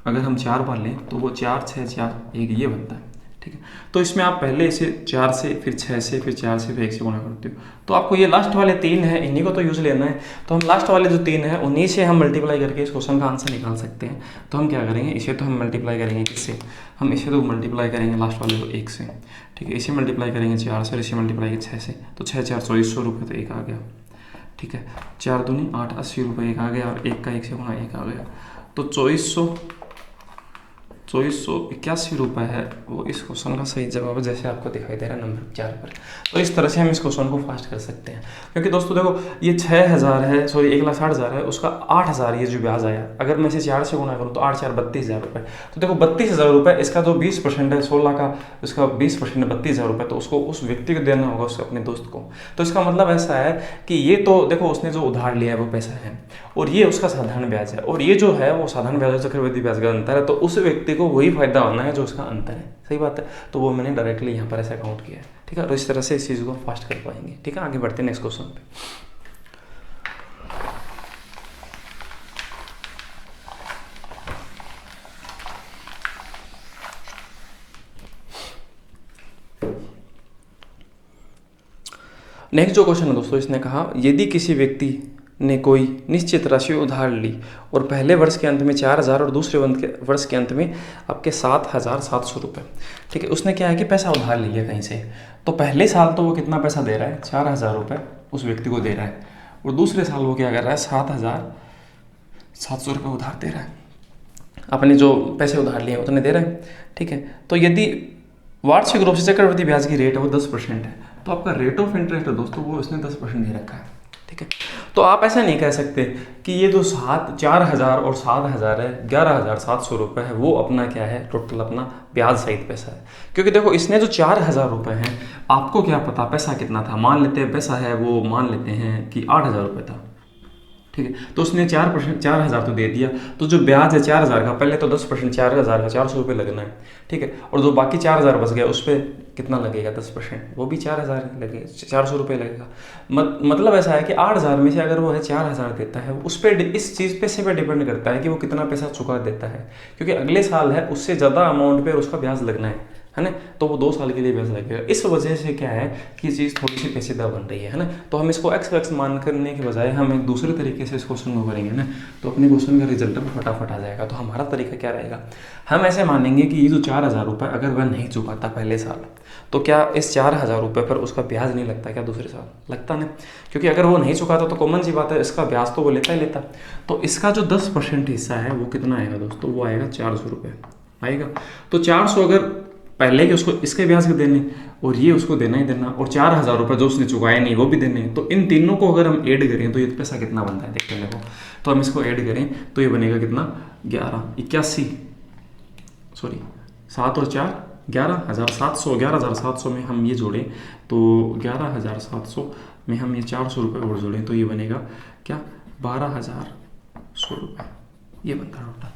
अगर हम 4 बार लें तो वो 4 6 4 1 ये बनता है। ठीक है, तो इसमें आप पहले इसे 4 से, फिर 6 से, फिर 4 से, फिर 1 से गुणा करते हो, तो आपको ये लास्ट वाले 3 है इन्हीं को तो यूज़ लेना है। तो हम लास्ट वाले जो 3 है उन्हीं से हम मल्टीप्लाई करके इस क्वेश्चन का आंसर निकाल सकते हैं। तो हम क्या करेंगे, इसे तो हम मल्टीप्लाई करेंगे किससे, हम इसे तो मल्टीप्लाई करेंगे लास्ट वाले को 1 से। ठीक है, इसे मल्टीप्लाई करेंगे 4 से, और इसे मल्टीप्लाई करेंगे 6 से, तो 6 4 2400 रुपये, तो 1 आ गया। ठीक है, 4 दूनी 8 80 रुपये 1 आ गया, और 1 का 1 से गुणा 1 आ गया, तो 2481 रुपये है वो इस क्वेश्चन का सही जवाब है, जैसे आपको दिखाई दे रहा है नंबर 4 पर। तो इस तरह से हम इस क्वेश्चन को फास्ट कर सकते हैं, क्योंकि दोस्तों देखो ये 6,000 है, सॉरी 1,60,000 है, उसका 8,000 ये जो ब्याज आया, अगर मैं इसे 4 से गुणा करूँ तो 8 4 32,000 रुपये। तो देखो 32,000 रुपये, इसका जो 20% है 16 का, उसका 20% है 32,000 रुपये, तो उसको उस व्यक्ति को देना होगा, उसके अपने दोस्त को। तो इसका मतलब ऐसा है कि ये तो देखो उसने जो उधार लिया है वो पैसा है, और ये उसका साधारण ब्याज है, और ये जो है वो साधारण ब्याज और चक्रवृद्धि ब्याज का अंतर है, तो उस व्यक्ति को वही फायदा होना है जो उसका अंतर है। सही बात है, तो वो मैंने डायरेक्टली यहाँ पर ऐसा काउंट किया है। ठीक है, तो इस तरह से इस चीज़ को फास्ट कर पाएंगे। ठीक है, आगे बढ़ते हैं नेक्स्ट क्वेश्चन पे। नेक्स्ट जो क्वेश्चन है दोस्तों, इसने कहा यदि किसी व्यक्ति ने कोई निश्चित राशि उधार ली और पहले वर्ष के अंत में 4,000 और दूसरे वर्ष के अंत में आपके 7,700 रुपये। ठीक है, उसने क्या है कि पैसा उधार लिया कहीं से, तो पहले साल तो वो कितना पैसा दे रहा है, 4,000 रुपये उस व्यक्ति को दे रहा है, और दूसरे साल वो क्या कर रहा है, 700 रुपये उधार दे रहा है, अपने जो पैसे उधार लिए उतने दे रहे हैं, ठीक है। तो यदि वार्षिक रूप से चक्रवृद्धि ब्याज की रेट है वो 10% है, तो आपका रेट ऑफ इंटरेस्ट है दोस्तों वो इसने 10% दे रखा है, ठीक है। तो आप ऐसा नहीं कह सकते कि ये जो 4,000 और 7,000 है, 11,700 रुपये है, वो अपना क्या है, टोटल अपना ब्याज सहित पैसा है। क्योंकि देखो इसने जो 4,000 रुपये हैं, आपको क्या पता पैसा कितना था, मान लेते हैं पैसा है वो, मान लेते हैं कि 8,000 रुपये था, ठीक है। तो उसने 4,000 तो दे दिया, तो जो ब्याज है 4,000 का, पहले तो 10% 4,000 का 400 रुपये लगना है, ठीक है। और जो बाकी 4,000 बच गया उस पर कितना लगेगा, 10%, वो भी 4,000 लगेगा, 400 रुपये लगेगा। मतलब ऐसा है कि 8,000 में से अगर वो है 4,000 देता है, उस पर इस चीज़ पैसे पे डिपेंड करता है कि वो कितना पैसा चुका देता है, क्योंकि अगले साल है उससे ज़्यादा अमाउंट पर उसका ब्याज लगना है ना। तो वो 2 साल के लिए ब्याज लगेगा। इस वजह से क्या है कि ये चीज़ थोड़ी सी पेचीदा बन रही है ना। तो हम इसको एक्स मान करने के बजाय हम एक दूसरे तरीके से इस क्वेश्चन को करेंगे ना, तो अपने क्वेश्चन का रिजल्ट फटाफट आ जाएगा। तो हमारा तरीका क्या रहेगा, हम ऐसे मानेंगे कि ये जो 4,000 रुपये अगर वह नहीं चुकाता पहले साल, तो क्या इस 4,000 रुपये पर उसका ब्याज नहीं लगता क्या दूसरे साल, लगता ना। क्योंकि अगर वो नहीं चुकाता तो कॉमन सी बात है इसका ब्याज तो वो लेता ही लेता। तो इसका जो 10% हिस्सा है वो कितना आएगा दोस्तों, वो आएगा 400 रुपये आएगा। तो 400 अगर पहले के उसको इसके ब्याज के देने और ये उसको देना ही देना, और 4,000 रुपये जो उसने चुकाए नहीं वो भी देने, तो इन तीनों को अगर हम ऐड करें तो ये पैसा कितना बनता है देखते हैं। देखो तो हम इसको ऐड करें तो ये बनेगा कितना, 7 और 4 11,700, 11,700 में हम ये जोड़ें तो 11,700 में हम ये 400 रुपये और जोड़ें तो ये बनेगा क्या, 12,100 रुपये, ये बनता है टोटल,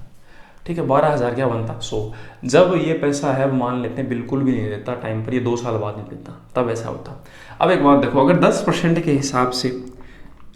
ठीक है। 12,000 क्या बनता, 100। जब ये पैसा है मान लेते हैं बिल्कुल भी नहीं देता टाइम पर, ये 2 साल बाद नहीं देता, तब ऐसा होता। अब एक बात देखो, अगर 10% के हिसाब से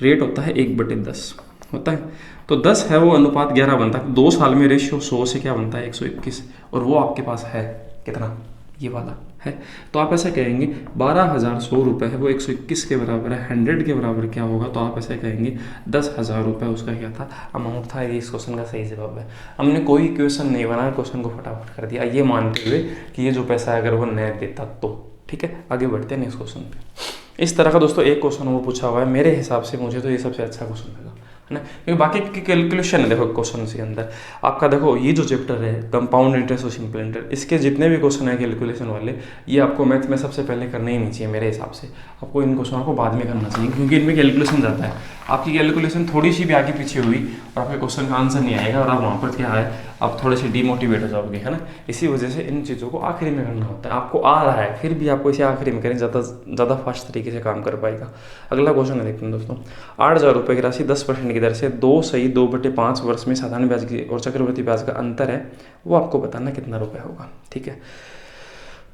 रेट होता है 1/10 होता है, तो 10 है वो अनुपात 11 बनता है। 2 साल में रेशियो 100 से क्या बनता है, 121, और वो आपके पास है कितना, ये वाला है। तो आप ऐसा कहेंगे 12,100 रुपये है वो 121 के बराबर है, 100 के बराबर क्या होगा, तो आप ऐसा कहेंगे 10,000 रुपये उसका क्या था, अमाउंट था। ये इस क्वेश्चन का सही जवाब है। हमने कोई क्वेश्चन नहीं बनाया, क्वेश्चन को फटाफट कर दिया, ये मानते हुए कि ये जो पैसा है अगर वो नहीं देता तो, ठीक है। आगे बढ़ते हैं नेक्स्ट क्वेश्चन पे। इस तरह का दोस्तों एक क्वेश्चन वो पूछा हुआ है, मेरे हिसाब से मुझे तो ये सबसे अच्छा क्वेश्चन लगा, है ना। क्योंकि बाकी की कैलकुलेशन है देखो क्वेश्चन के अंदर आपका, देखो ये जो चैप्टर है कंपाउंड इंटरेस्ट और सिंपल इंटरेस्ट, इसके जितने भी क्वेश्चन है कैलकुलेशन वाले, ये आपको मैथ में सबसे पहले करने ही नहीं चाहिए मेरे हिसाब से। आपको इन क्वेश्चनों को बाद में करना चाहिए, क्योंकि इनमें कैलकुलेशन जाता है। आपकी कैलकुलेशन थोड़ी सी भी आगे पीछे हुई और आपके क्वेश्चन का आंसर नहीं आएगा और आप वहाँ पर क्या है, आप थोड़े से डीमोटिवेट हो जाओगे, है ना। इसी वजह से इन चीज़ों को आखिरी में करना होता है। आपको आ रहा है फिर भी आपको इसे आखिरी में करें, ज़्यादा फास्ट तरीके से काम कर पाएगा। अगला क्वेश्चन है देखते हैं दोस्तों, 8,000 रुपये की राशि 10% की दर से 2/5 वर्ष में साधारण ब्याज की और चक्रवृद्धि ब्याज का अंतर है, वो आपको बताना कितना रुपये होगा, ठीक है।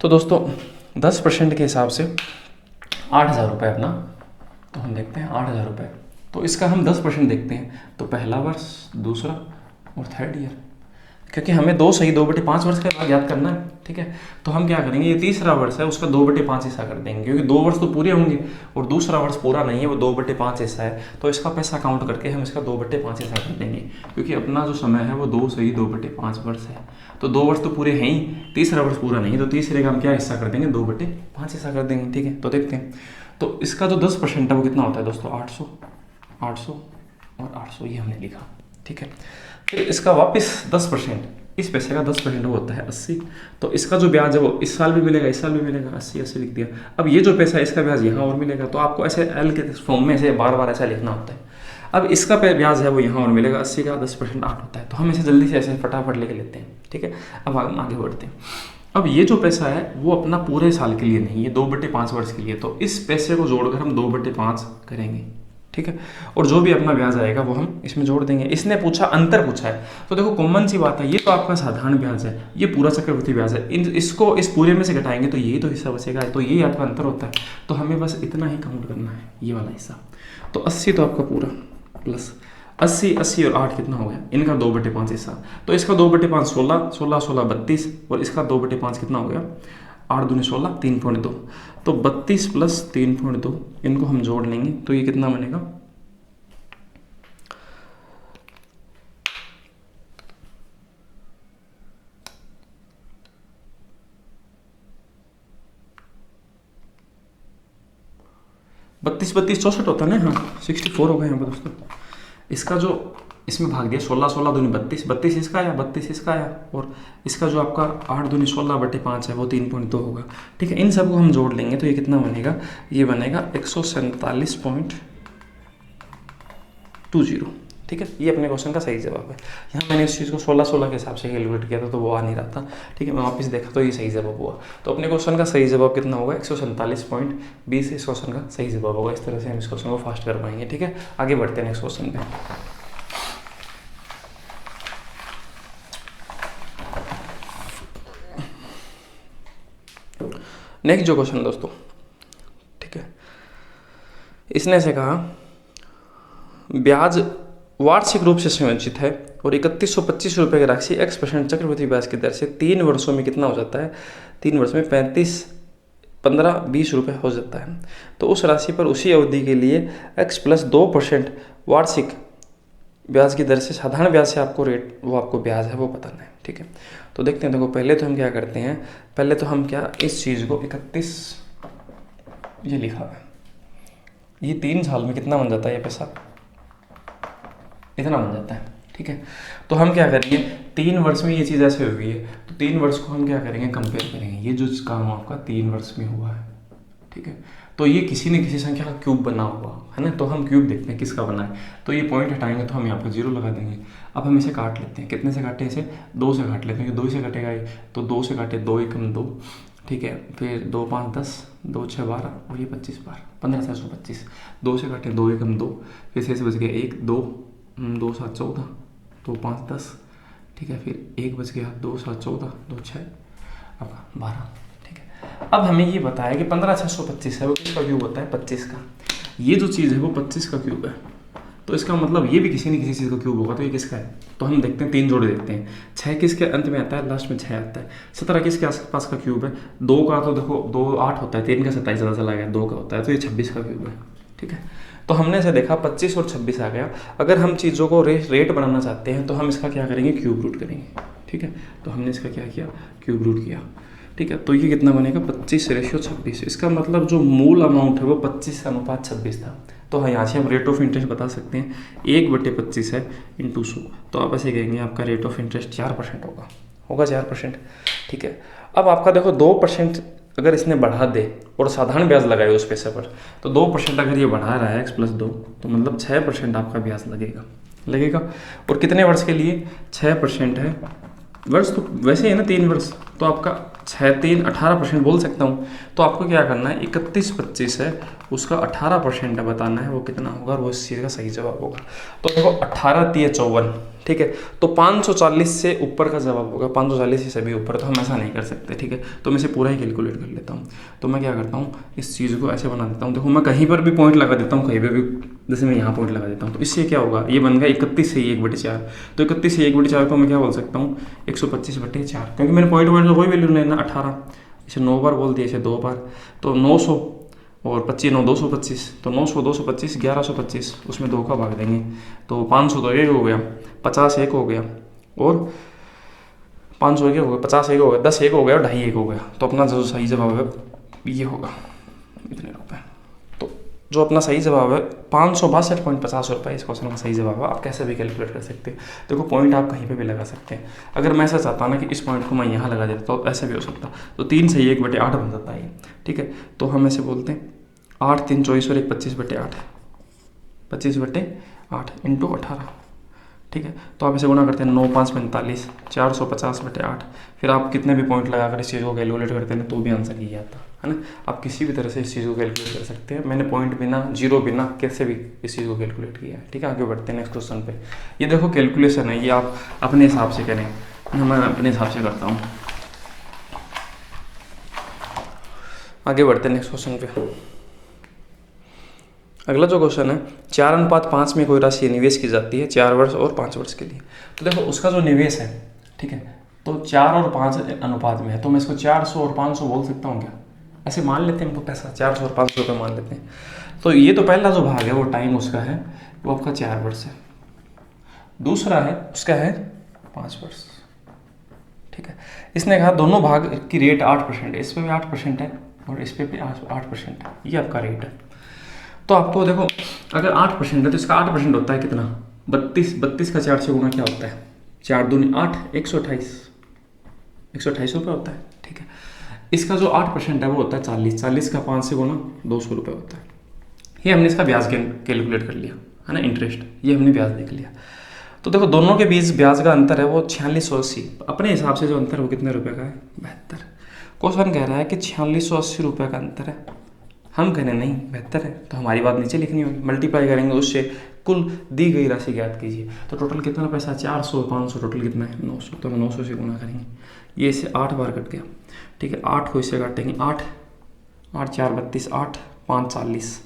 तो दोस्तों 10% के हिसाब से 8,000 रुपये अपना, तो हम देखते हैं 8,000 रुपये, तो इसका हम 10% देखते हैं, तो पहला वर्ष, दूसरा और थर्ड ईयर, क्योंकि हमें 2/5 वर्ष का भाग याद करना है, ठीक है। तो हम क्या करेंगे, ये तीसरा वर्ष है उसका 2/5 हिस्सा कर देंगे, क्योंकि 2 वर्ष तो पूरे होंगे और दूसरा वर्ष पूरा नहीं है, वो 2/5 हिस्सा है, तो इसका पैसा काउंट करके हम इसका 2/5 हिस्सा कर देंगे, क्योंकि अपना जो समय है वो 2/5 वर्ष है। तो 2 वर्ष तो पूरे हैं ही, तीसरा वर्ष पूरा नहीं है, तो तीसरे का हम क्या हिस्सा कर देंगे, 2/5 हिस्सा कर देंगे, ठीक है। तो देखते हैं, तो इसका जो 10% है वो कितना होता है दोस्तों, 800 और 800 ये हमने लिखा, ठीक है। फिर इसका वापस 10%, इस पैसे का 10% वो होता है 80, तो इसका जो ब्याज है वो इस साल भी मिलेगा, इस साल भी मिलेगा, 80 लिख दिया। अब ये जो पैसा है इसका ब्याज यहाँ और मिलेगा, तो आपको ऐसे एल के फॉर्म में से बार बार ऐसा लिखना होता है। अब इसका ब्याज है वो यहाँ और मिलेगा, 80 का 10% 8 होता है, तो हम इसे जल्दी से ऐसे फटाफट लेके लेते हैं, ठीक है। अब हम आगे बढ़ते हैं। अब ये जो पैसा है वो अपना पूरे साल के लिए नहीं है, 2/5 वर्ष के लिए, तो इस पैसे को जोड़कर हम 2/5 करेंगे, ठीक है। और जो भी अपना ब्याज आएगा वो हम इसमें जोड़ देंगे। इसने पूछा, अंतर पूछा है, तो देखो कॉमन सी बात है, ये तो आपका साधारण ब्याज है, ये पूरा चक्रवृद्धि ब्याज है, इसको इस पूरे में से घटाएंगे तो यही तो हिस्सा बचेगा, तो यही आपका अंतर होता है। तो हमें बस इतना ही काउंट करना है, ये वाला हिस्सा। तो 80 तो आपका पूरा प्लस 80 और 8 कितना हो गया, इनका 2/5 हिस्सा, तो इसका 2/5 16, 16 16 32, और इसका 2/5 कितना हो गया, 8 दूनी 16, 3.2, तो 32 प्लस 3.2 इनको हम जोड़ लेंगे तो ये कितना बनेगा, बत्तीस 64 होता है ना, हाँ 64 हो गए यहाँ पर दोस्तों। इसका जो इसमें भाग दिया 16, 16 दूनी 32, 32 इसका आया, 32 इसका आया, और इसका जो आपका 8 दूनी 16/5 है वो 3.2 होगा। ठीक है, इन सबको हम जोड़ लेंगे तो ये कितना बनेगा, ये बनेगा 147.20। ठीक है, ये अपने क्वेश्चन का सही जवाब है। यहाँ मैंने इस चीज़ को 16, 16 के हिसाब से कैलकुलेट किया था तो वो आ नहीं रहा था। ठीक है, मैं वापस देखा तो ये सही जवाब हुआ। तो अपने क्वेश्चन का सही जवाब कितना होगा, 147.20 इस क्वेश्चन का सही जवाब होगा। इस तरह से हम इस क्वेश्चन को फास्ट कर पाएंगे। ठीक है, आगे बढ़ते हैं नेक्स्ट क्वेश्चन पे। नेक्स्ट जो क्वेश्चन दोस्तों, ठीक है, इसने ऐसे कहा ब्याज वार्षिक रूप से संयोजित है और 3125 रुपये की राशि x% चक्रवृद्धि ब्याज की दर से 3 वर्षों में कितना हो जाता है, 3 वर्ष में 15-20 रुपये हो जाता है। तो उस राशि पर उसी अवधि के लिए x+2% वार्षिक ब्याज की दर से साधारण ब्याज से आपको रेट, वो आपको ब्याज है वो बताना है। ठीक है, तो देखते हैं। देखो पहले तो हम क्या करते हैं, पहले तो हम क्या इस चीज़ को 31 ये लिखा है, ये 3 साल में कितना बन जाता है, ये पैसा इतना बन जाता है। ठीक है, तो हम क्या करेंगे, 3 वर्ष में ये चीज़ ऐसे हो गई है तो 3 वर्ष को हम क्या करेंगे, कंपेयर करेंगे। ये जो काम आपका 3 वर्ष में हुआ है, ठीक है, तो ये किसी न किसी संख्या का क्यूब बना हुआ है ना, तो हम क्यूब देखते हैं किसका बना है। तो ये पॉइंट हटाएंगे तो हम यहाँ पर 0 लगा देंगे। अब हम इसे काट लेते हैं, कितने से काटे, इसे 2 से काट लेते हैं, 2 से कटेगा ये, तो 2 से काटे 2 एकम 2, ठीक है, फिर 2 5 10, 2 6 12 और ये 25 बार 15,425, 2 से काटे 2 एकम 2, फिर शेष बच गया 1 2 2 7 14, 2 5 10, ठीक है, फिर 1 बच गया 2 7 14, 2 6 आपका 12। ठीक है, अब हमें ये बताया कि 15,625 है वो किसका क्यूब होता है, 25 का। ये जो चीज़ है वो 25 का क्यूब है, तो इसका मतलब ये भी किसी न किसी चीज़ का क्यूब होगा। तो ये किसका है, तो हम देखते हैं 3 जोड़े देखते हैं। 6 किसके अंत में आता है, लास्ट में 6 आता है। 17 किसके आसपास का क्यूब है, 2 का, तो देखो 2 8 होता है, 3 का 27 ज़्यादा चला गया, 2 का होता है, तो ये 26 का क्यूब है। ठीक है, तो हमने ऐसे देखा 25 और 26 आ गया। अगर हम चीज़ों को रेट बनाना चाहते हैं तो हम इसका क्या करेंगे, क्यूब रूट करेंगे। ठीक है, तो हमने इसका क्या किया, क्यूब रूट किया। ठीक है, तो ये कितना बनेगा, 25/26। इसका मतलब जो मूल अमाउंट है वो 25:26 था। तो हाँ, यहाँ से हम रेट ऑफ इंटरेस्ट बता सकते हैं, 1/25 है इंटू 100, तो आप ऐसे कहेंगे आपका रेट ऑफ इंटरेस्ट 4% होगा 4%। ठीक है, अब आपका देखो 2% अगर इसने बढ़ा दे और साधारण ब्याज लगाए उस पैसे पर, तो 2% अगर ये बढ़ा रहा है x+2, तो मतलब 6% आपका ब्याज लगेगा। और कितने वर्ष के लिए, 6% है वर्ष, तो वैसे ही है ना 3 वर्ष, तो आपका 6 3 18% बोल सकता हूँ। तो आपको क्या करना है, 31/25 है उसका 18% बताना है, वो कितना होगा और वो इस चीज़ का सही जवाब होगा। तो देखो 18 3 54, ठीक है, तो 540 से ऊपर का जवाब होगा, 540 से सभी ऊपर, तो हम ऐसा नहीं कर सकते। ठीक है, तो मैं इसे पूरा ही कैलकुलेट कर लेता हूँ। तो मैं क्या करता हूँ, इस चीज़ को ऐसे बना देता हूँ। देखो मैं कहीं पर भी पॉइंट लगा देता हूँ, कहीं पर भी, जैसे मैं यहाँ पॉइंट लगा देता हूँ, तो इससे क्या होगा, ये बन गया 31 से 1/4। तो 31 से 1/4 को मैं क्या बोल सकता हूँ, 125/4, क्योंकि मैंने पॉइंट का कोई वैल्यू नहीं ना, 18, इसे 9 बार बोल दिया, इसे 2 बार, तो 900 और 25 9 225, तो 900 225 1125, उसमें 2 का भाग देंगे, तो 500 तो 1 हो गया, 50 1 हो गया, और 500 1 हो गया, 50 1 हो गया, 10 1 हो गया और 2.5 1 हो गया। तो अपना जो सही जवाब है ये होगा इतने रुपये। तो जो अपना सही जवाब है 562.50 रुपये इस क्वेश्चन का सही जवाब है। आप कैसे भी कैलकुलेट कर सकते हैं। देखो पॉइंट आप कहीं पे भी लगा सकते हैं। अगर मैं ऐसा चाहता ना कि इस पॉइंट को मैं यहाँ लगा देता तो ऐसे भी हो सकता, तो 3 से 1/8 बन जाता है। ठीक है, तो हम ऐसे बोलते हैं 8 3 24 और 1 25/8, 25/8 इंटू 18। ठीक है, तो आप इसे गुणा करते हैं 9 5 45, 450/8। फिर आप कितने भी पॉइंट लगाकर इस चीज़ को कैलकुलेट करते हैं तो भी आंसर ये आता है ना। आप किसी भी तरह से इस चीज़ को कैलकुलेट कर सकते हैं। मैंने पॉइंट बिना, जीरो बिना, कैसे भी इस चीज़ को कैलकुलेट किया है। ठीक है, आगे बढ़ते हैं नेक्स्ट क्वेश्चन पे। ये देखो कैलकुलेशन है, ये आप अपने हिसाब से करें, मैं अपने हिसाब से करता हूँ। आगे बढ़ते हैं नेक्स्ट क्वेश्चन पे। अगला जो क्वेश्चन है, 4:5 में कोई राशि निवेश की जाती है 4 वर्ष और 5 वर्ष के लिए। तो देखो उसका जो निवेश है, ठीक है, तो 4 और 5 अनुपात में है, तो मैं इसको 400 और 500 बोल सकता हूँ क्या, ऐसे मान लेते हैं। हमको पैसा 400 और 500 रुपये मान लेते हैं। तो ये तो पहला जो भाग है वो टाइम उसका है, वो आपका 4 वर्ष है। दूसरा है उसका है 5 वर्ष। ठीक है, इसने कहा दोनों भाग की रेट 8% है, इस पर भी 8% है और इस पर भी 8% है, ये आपका रेट है। तो आपको देखो अगर 8% है तो इसका 8% होता है कितना, 32 का 4 से गुना क्या होता है, 4 दूनी 8, 128 रुपये होता है। ठीक है, इसका जो 8% है वो होता है 40 का 5 से गुना 200 रुपये होता है। ये हमने इसका ब्याज कैलकुलेट कर लिया है ना, इंटरेस्ट, ये हमने ब्याज देख लिया। तो देखो दोनों के बीच ब्याज का अंतर है वो 4680, अपने हिसाब से जो अंतर है वो कितने रुपए का है, 72। क्वेश्चन कह रहा है कि 4680 रुपये का अंतर है, हम कह रहे हैं नहीं 72 है, तो हमारी बात नीचे लिखनी होगी, मल्टीप्लाई करेंगे उससे, कुल दी गई राशि ज्ञात कीजिए। तो टोटल कितना पैसा, 400 500, टोटल कितना है 900, तो हम 900 से गुना करेंगे, ये इससे 8 बार कट गया। ठीक है, 8 को इससे काटेंगे, 8 8 4 32, 8 5 40।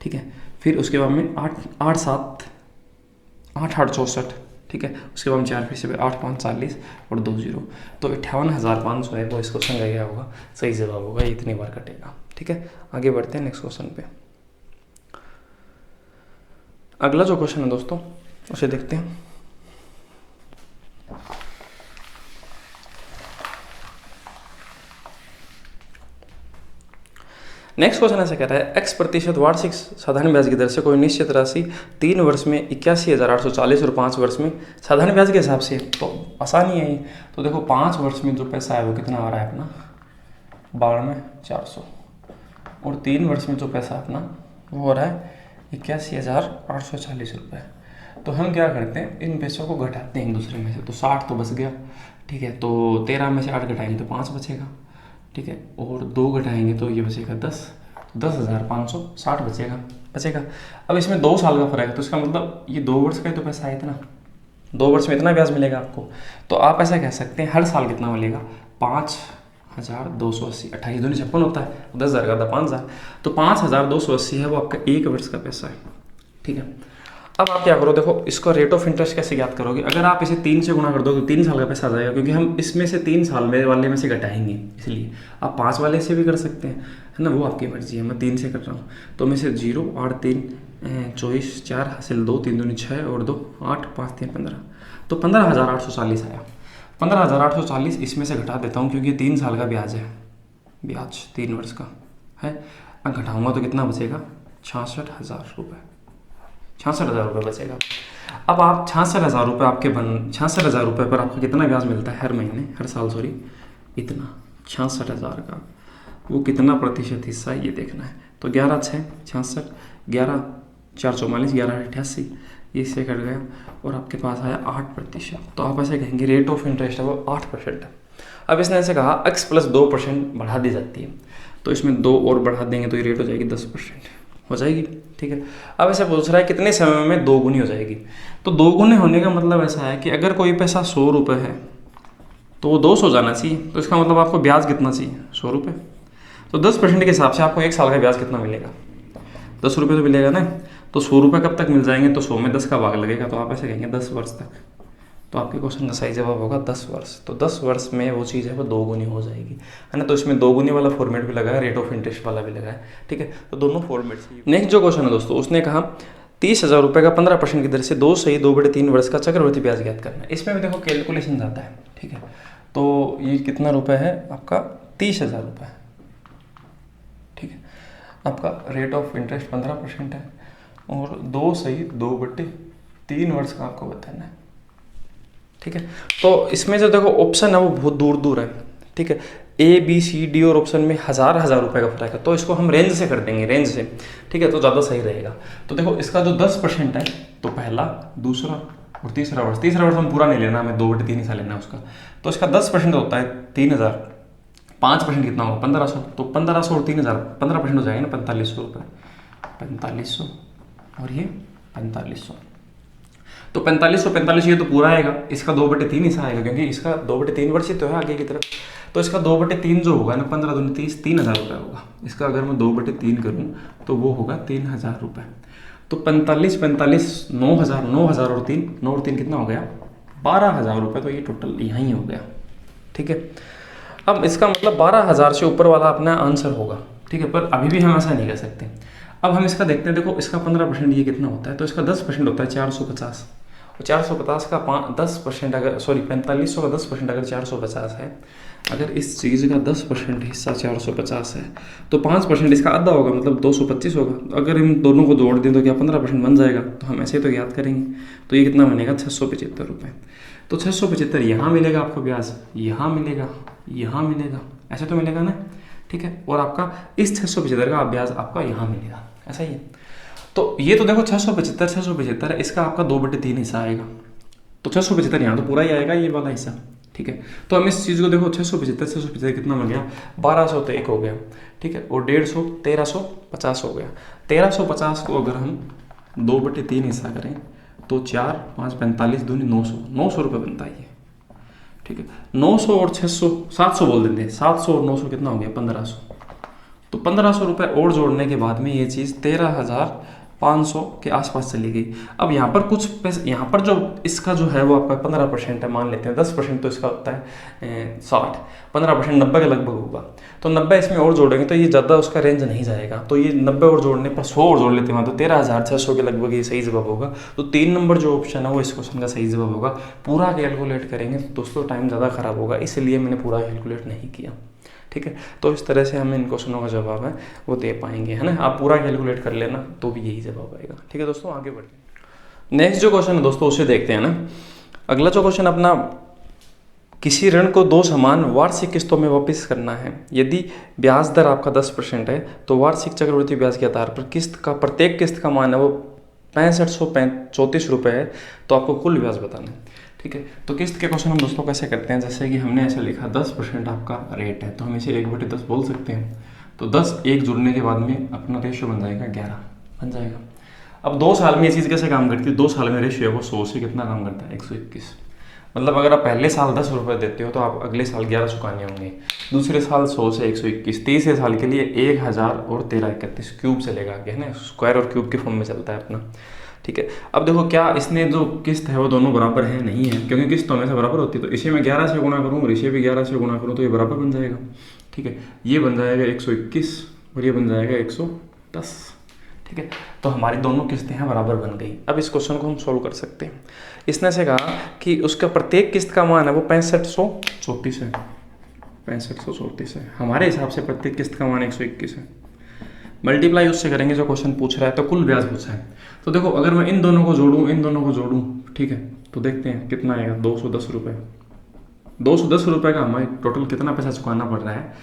ठीक है, फिर उसके बाद में 8 8 7 8 8 64। ठीक है, उसके बाद 4 फिर से 8 5 40 और 2 0, तो 58,500 है वो इसको संग गया होगा, सही जवाब होगा, ये इतनी बार कटेगा। ठीक है, आगे बढ़ते हैं नेक्स्ट क्वेश्चन पे। अगला जो क्वेश्चन है दोस्तों उसे देखते हैं। नेक्स्ट क्वेश्चन ऐसा कहता है x% वार्षिक साधारण ब्याज की दर से कोई निश्चित राशि 3 वर्ष में 81,840 और 5 वर्ष में साधारण ब्याज के हिसाब से, तो आसानी है ये। तो देखो 5 वर्ष में जो पैसा है वो कितना आ रहा है अपना 92,400, और 3 वर्ष में जो पैसा अपना वो हो रहा है 81,840 रुपये। तो हम क्या करते हैं, इन पैसों को घटाते हैं एक दूसरे में से, तो 60 तो बच गया। ठीक है, तो 13 में से 8 घटाएंगे तो 5 बचेगा। ठीक है, और 2 घटाएंगे तो ये बचेगा 10, 10,560 बचेगा। अब इसमें 2 साल का फर्क है, तो इसका मतलब ये 2 वर्ष का ही तो पैसा है इतना, 2 वर्ष में इतना ब्याज मिलेगा आपको। तो आप ऐसा कह सकते हैं हर साल कितना मिलेगा, 5,280, 28 दूनी 56 होता है, 10,000 का था 5,000, तो 5,280 है वो आपका 1 वर्ष का पैसा है। ठीक है, अब आप क्या करो, देखो इसको रेट ऑफ इंटरेस्ट कैसे ज्ञात करोगे, अगर आप इसे 3 से गुना कर दो तो 3 साल का पैसा आ जाएगा, क्योंकि हम इसमें से 3 साल वाले में से घटाएंगे, इसलिए आप 5 वाले से भी कर सकते हैं, है ना, वो आपकी मर्जी है। मैं 3 से कर रहा हूँ, तो मैं से 0 8 3 24 4 हासिल 2 3 दूनी 6 और 2 8 5 3 15, तो 15,840 आया। 15,840 इसमें से घटा देता हूँ क्योंकि 3 साल का ब्याज है, ब्याज 3 वर्ष का है। अब घटाऊंगा तो कितना बचेगा, 66,000 रुपये, 66,000 रुपये बचेगा। अब आप 66,000 रुपये आपके 66,000 रुपये पर आपका कितना ब्याज मिलता है हर महीने, हर साल सॉरी, इतना 66,000 का वो कितना प्रतिशत हिस्सा है ये देखना है। तो 11 6 66, 11 4 44, 11 88, ये इससे कट गया और आपके पास आया 8%। तो आप ऐसे कहेंगे रेट ऑफ इंटरेस्ट है वो 8% है। अब इसने ऐसे कहा x + 2% बढ़ा दी जाती है, तो इसमें 2 और बढ़ा देंगे तो ये रेट हो जाएगी 10% हो जाएगी। ठीक है, अब ऐसे पूछ रहा है कितने समय में 2 गुनी हो जाएगी। तो 2 गुने होने का मतलब ऐसा है कि अगर कोई पैसा 100 रुपये है तो वो 200 जाना चाहिए, तो इसका मतलब आपको ब्याज कितना चाहिए, 100 रुपये। तो 10% के हिसाब से आपको 1 साल का ब्याज कितना मिलेगा, 10 रुपये तो मिलेगा ना। तो 100 रुपये कब तक मिल जाएंगे, तो 100 में 10 का भाग लगेगा, तो आप ऐसे कहेंगे 10 वर्ष तक। तो आपके क्वेश्चन का सही जवाब होगा 10 वर्ष। तो 10 वर्ष में वो चीज़ है वो 2 गुनी हो जाएगी, है ना। तो इसमें 2 गुनी वाला फॉर्मेट भी लगा है, रेट ऑफ इंटरेस्ट वाला भी लगा है। ठीक है, तो दोनों फॉर्मेट। नेक्स्ट जो क्वेश्चन है दोस्तों, उसने कहा 30,000 रुपये का 15% की दर से 2 सही 2/3 वर्ष का चक्रवृद्धि ब्याज ज्ञात करना है। इसमें भी देखो कैलकुलेशन जाता है। ठीक है, तो ये कितना रुपये है आपका, 30,000 रुपये। ठीक है, आपका रेट ऑफ इंटरेस्ट 15% है और 2 सही 2/3 वर्ष का आपको बताना है। ठीक है, तो इसमें जो देखो ऑप्शन है वो बहुत दूर दूर है। ठीक है, A B C D और ऑप्शन में हज़ार रुपए का फर्क है, तो इसको हम रेंज से कर देंगे, रेंज से। ठीक है, तो ज़्यादा सही रहेगा। तो देखो इसका जो 10% है, तो पहला दूसरा और तीसरा वर्ष हम पूरा नहीं लेना, हमें 2/3 हिस्सा लेना है उसका। तो इसका 10% होता है 3,000, 5% कितना होगा 1,500, तो 1,500 और 3,000 15% हो जाएगा ना, 4,500 रुपये, 4,500 और ये 4,500। तो 4,500 ये तो पूरा आएगा, इसका 2/3 हिस्सा आएगा, क्योंकि इसका 2/3 वर्ष ही तो है आगे की तरफ। तो इसका 2/3 जो होगा ना, 15 दूनी 30, 3,000 रुपये होगा। इसका अगर मैं 2/3 करूँ तो वो होगा 3,000 रुपये। तो 45 9,000 और 3 कितना हो गया, 12,000 रुपये। तो ये टोटल यहाँ ही हो गया। ठीक है, अब इसका मतलब 12,000 से ऊपर वाला अपना आंसर होगा। ठीक है, पर अभी भी हम ऐसा नहीं कर सकते। अब हम इसका देखते हैं, देखो इसका 15% ये कितना होता है, तो इसका 10% होता है 450 450 का 10% अगर, सॉरी 4500 का 10% अगर 450 है, अगर इस चीज़ का 10% हिस्सा 450 है तो 5% इसका आधा होगा, मतलब 225 होगा। अगर इन दोनों को जोड़ दें तो क्या 15% बन जाएगा, तो हम ऐसे तो याद करेंगे। तो ये कितना बनेगा 675 रुपये। तो 675 यहाँ मिलेगा आपको ब्याज, यहाँ मिलेगा, यहाँ मिलेगा, ऐसे तो मिलेगा ना, ठीक है। और आपका इस 675 का ब्याज आपका यहाँ मिलेगा, ऐसा ही है। तो ये तो देखो 675 है, इसका आपका 2/3 हिस्सा आएगा। तो 675 यहाँ तो पूरा ही आएगा ये वाला हिस्सा, ठीक है। तो हम इस चीज़ को देखो 675 कितना हो गया, 1200 तो एक हो गया, ठीक है। और 150 1350 हो गया। 1350 को अगर हम 2/3 हिस्सा करें तो 4 5 45 दूनी 900 रुपये बनता है ये, ठीक है। 900 और 600 700 बोल देते हैं, 700 और 900 कितना हो गया 1500। तो 1500 रुपये और जोड़ने के बाद में ये चीज़ 13,500 के आसपास चली गई। अब यहाँ पर कुछ पैसे, यहाँ पर जो इसका जो है वो आपका 15% है, मान लेते हैं 10% तो इसका होता है 60, 15% 90 के लगभग होगा। तो 90 इसमें और जोड़ेंगे तो ये ज़्यादा उसका रेंज नहीं जाएगा। तो ये 90 और जोड़ने पर 100 और जोड़ लेते हैं तो 13,600 के लगभग ये सही जवाब होगा। तो 3 नंबर जो ऑप्शन है वो इस क्वेश्चन का सही जवाब होगा। पूरा कैलकुलेट करेंगे तो दोस्तों टाइम ज़्यादा खराब होगा, इसलिए मैंने पूरा कैलकुलेट नहीं किया, ठीक है। तो इस तरह से हम इन क्वेश्चनों का जवाब है वो दे पाएंगे, है ना। आप पूरा कैलकुलेट कर लेना तो भी यही जवाब आएगा, ठीक है दोस्तों। आगे बढ़ते हैं, नेक्स्ट जो क्वेश्चन है दोस्तों उसे देखते हैं ना। अगला जो क्वेश्चन अपना, किसी ऋण को 2 समान वार्षिक किस्तों में वापस करना है। यदि ब्याज दर आपका 10% है तो वार्षिक चक्रवृद्धि ब्याज के आधार पर प्रत्येक किस्त का मान है वो 6534 रुपये है। तो आपको कुल ब्याज बताना है, ठीक है। तो किस्त के क्वेश्चन हम दोस्तों कैसे करते हैं, जैसे कि हमने ऐसे लिखा 10% आपका रेट है तो हम इसे 1/10 बोल सकते हैं। तो 10 1 जुड़ने के बाद में अपना रेशियो बन जाएगा 11 बन जाएगा। अब 2 साल में ये चीज़ कैसे काम करती है, 2 साल में रेशियो है वो 100 से कितना काम करता है 121। मतलब अगर आप पहले साल 10 रुपये देते हो तो आप अगले साल 11 चुकाने होंगे, दूसरे साल 100 से 121, तीसरे साल के लिए 1000 और 1331 क्यूब चलेगा आगे, है ना। स्क्वायर और क्यूब के फॉर्म में चलता है अपना, ठीक है। अब देखो क्या इसने जो किस्त है वो दोनों बराबर है, नहीं है, क्योंकि किस्त तो हमेशा बराबर होती है। तो इसे मैं 11 से गुणा करूँ और इसे भी 11 से गुणा करूँ तो ये बराबर बन जाएगा, ठीक है। ये बन जाएगा 121 और ये बन जाएगा 110, ठीक है। तो हमारी दोनों किस्तें हैं बराबर बन गई। अब इस क्वेश्चन को हम सोल्व कर सकते हैं। इसने से कहा कि उसका प्रत्येक किस्त का मान है वो 6534 है, 6534 है। हमारे हिसाब से प्रत्येक किस्त का मान 121 है। मल्टीप्लाई उससे करेंगे जो क्वेश्चन पूछ रहा है, तो कुल ब्याज पूछा है। तो देखो अगर मैं इन दोनों को जोड़ूं, ठीक है, तो देखते हैं कितना आएगा 210 रुपये। 210 रुपये का हमें टोटल कितना पैसा चुकाना पड़ रहा है,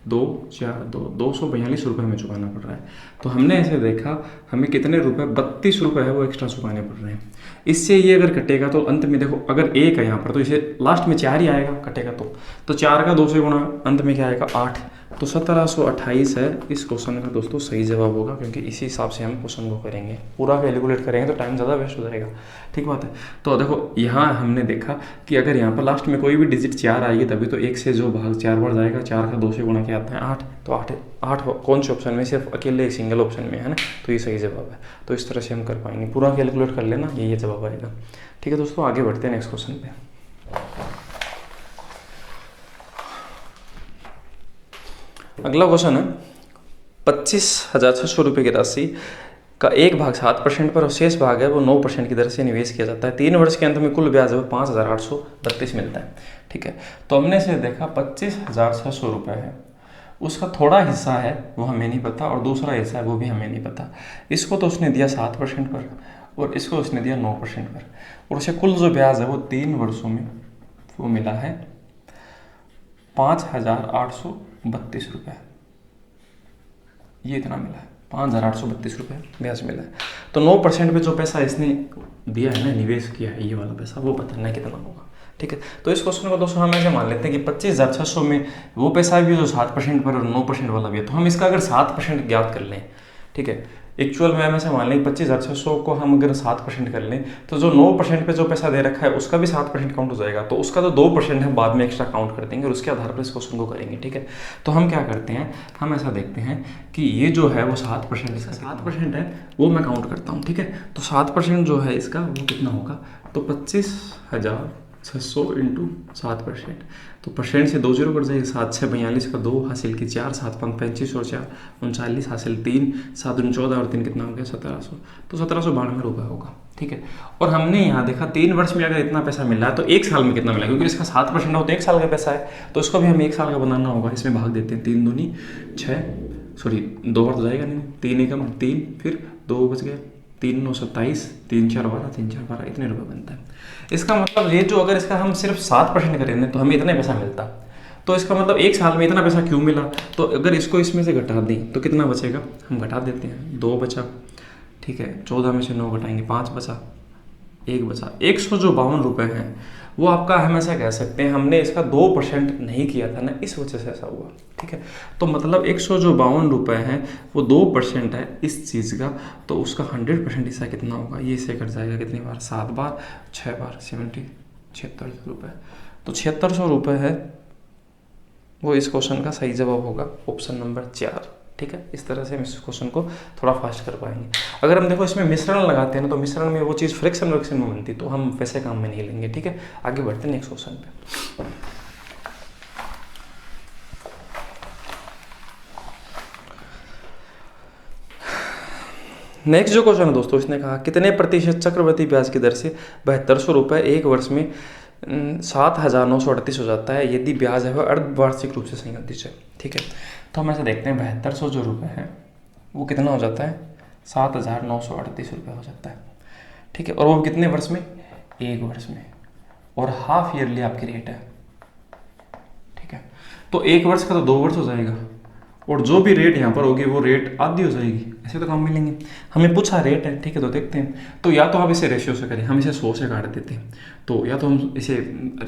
2 4 2 242 रुपये हमें चुकाना पड़ रहा है। तो हमने ऐसे देखा हमें कितने रुपए, 32 रुपये है वो एक्स्ट्रा चुकाने पड़ रहे हैं। इससे ये अगर कटेगा तो अंत में देखो अगर 1 है यहाँ पर तो इसे लास्ट में 4 ही आएगा कटेगा, तो 4 का 2 से गुणा अंत में क्या आएगा 8। तो 1728 है इस क्वेश्चन का दोस्तों सही जवाब होगा, क्योंकि इसी हिसाब से हम क्वेश्चन को करेंगे। पूरा कैलकुलेट करेंगे तो टाइम ज़्यादा वेस्ट हो जाएगा, ठीक बात है। तो देखो यहाँ हमने देखा कि अगर यहाँ पर लास्ट में कोई भी डिजिट 4 आएगी तभी तो 1 से जो भाग 4 बार जाएगा, 4 का 2 से गुणा क्या आता है 8। तो 8 कौन से ऑप्शन में, सिर्फ अकेले एक सिंगल ऑप्शन में है ना, तो ये सही जवाब है। तो इस तरह से हम कर पाएंगे, पूरा कैलकुलेट कर लेना, ये जवाब आएगा, ठीक है दोस्तों। आगे बढ़ते हैं नेक्स्ट क्वेश्चन पे। अगला क्वेश्चन है 25,600 रुपये की राशि का 1/7% पर और शेष भाग है वो 9% की दर से निवेश किया जाता है। 3 वर्ष के अंत में कुल ब्याज है वो 5,832 मिलता है, ठीक है। तो हमने से देखा 25,600 रुपये है, उसका थोड़ा हिस्सा है वो हमें नहीं पता और दूसरा हिस्सा है वो भी हमें नहीं पता। इसको तो उसने दिया 7% पर और इसको उसने दिया 9% पर, और उसे कुल जो ब्याज है वो 3 वर्षों में वो मिला है 5,832 रुपये। ये इतना मिला है 5,832 रुपये ब्याज मिला है। तो 9% पे जो पैसा इसने दिया है ना, निवेश किया है, ये वाला पैसा वो बताना है कितना होगा, ठीक है। तो इस क्वेश्चन को दोस्तों हम ऐसे मान लेते हैं कि 25,600 में वो पैसा भी जो 7% पर और 9% वाला भी है। तो हम इसका अगर 7% ज्ञात कर लें, ठीक है, एक्चुअल में हम ऐसे मान लें 25,600 को हम अगर 7% कर लें तो जो 9% पे जो पैसा दे रखा है उसका भी 7% काउंट हो जाएगा। तो उसका जो 2% है बाद में एक्स्ट्रा काउंट कर देंगे और उसके आधार पर इस क्वेश्चन को करेंगे, ठीक है। तो हम क्या करते हैं, हम ऐसा देखते हैं कि ये जो है वो 7%, इसका 7% है वो मैं काउंट करता हूँ, ठीक है। तो 7% जो है इसका वो कितना होगा, तो 25,000 600 इंटू 7%, तो परसेंट से 2 जीरो कट जाएगी, 7 6 42 का 2 हासिल की 4, 7 5 35 और 4 39 हासिल 3, 7 14 और 3 कितना हो गया 1700, तो 1792 रुपये होगा। ठीक है, और हमने यहाँ देखा 3 वर्ष में अगर इतना पैसा मिल रहा है तो 1 साल में कितना मिला, क्योंकि इसका 7% हो तो 1 साल का पैसा है, तो इसको भी हमें 1 साल का बनाना होगा। इसमें भाग देते हैं, 3 दूनी 6, सॉरी 2 बार तो जाएगा नहीं, 3 एकम 3, फिर 2 बच गया, 3 9 27, 3 4 12, 3 4 12, इतने रुपये बनता है। इसका मतलब ये जो अगर इसका हम सिर्फ 7% करेंगे तो हमें इतना पैसा मिलता, तो इसका मतलब 1 साल में इतना पैसा क्यों मिला। तो अगर इसको इसमें से घटा दें तो कितना बचेगा, हम घटा देते हैं, 2 बचा, ठीक है, 14 में से 9 घटाएंगे, 5 बचा, 1 बचा, 152 रुपये हैं वो आपका, हम ऐसा कह सकते हैं हमने इसका 2% नहीं किया था ना, इस वजह से ऐसा हुआ। ठीक है, तो मतलब 152 रुपये हैं वो 2% है इस चीज़ का, तो उसका 100% हिस्सा कितना होगा, ये से कट जाएगा कितनी बार, 7 बार, 6 बार, 76 रुपये, तो 7600 रुपये है वो इस क्वेश्चन का सही जवाब होगा ऑप्शन नंबर 4। ठीक है, इस तरह से हम इस क्वेश्चन को थोड़ा फास्ट कर पाएंगे। अगर हम देखो इसमें मिश्रण लगाते हैं ना, तो मिश्रण में वो चीज़ फ्रैक्शन में बनती, तो हम वैसे काम में नहीं लेंगे। ठीक है, आगे बढ़ते हैं नेक्स्ट क्वेश्चन पे। नेक्स्ट जो क्वेश्चन है दोस्तों, इसने कहा कितने प्रतिशत चक्रवृद्धि ब्याज की दर से 7200 रुपये एक वर्ष में 7938 हो जाता है यदि ब्याज है वह अर्धवार्षिक रूप से संयोजित है। ठीक है, तो हम ऐसे देखते हैं 7200 जो रुपये है वो कितना हो जाता है, 7938 रुपये हो जाता है। ठीक है, और वो कितने वर्ष में, 1 वर्ष में, और हाफ ईयरली आपकी रेट है। ठीक है, तो 1 वर्ष का तो 2 वर्ष हो जाएगा, और जो भी रेट यहाँ पर होगी वो रेट आधी हो जाएगी, ऐसे तो काम मिलेंगे। हमें पूछा रेट है, ठीक है, तो देखते हैं, तो या तो आप इसे रेशियो से करें, हम इसे 100 से काट देते हैं, तो या तो हम इसे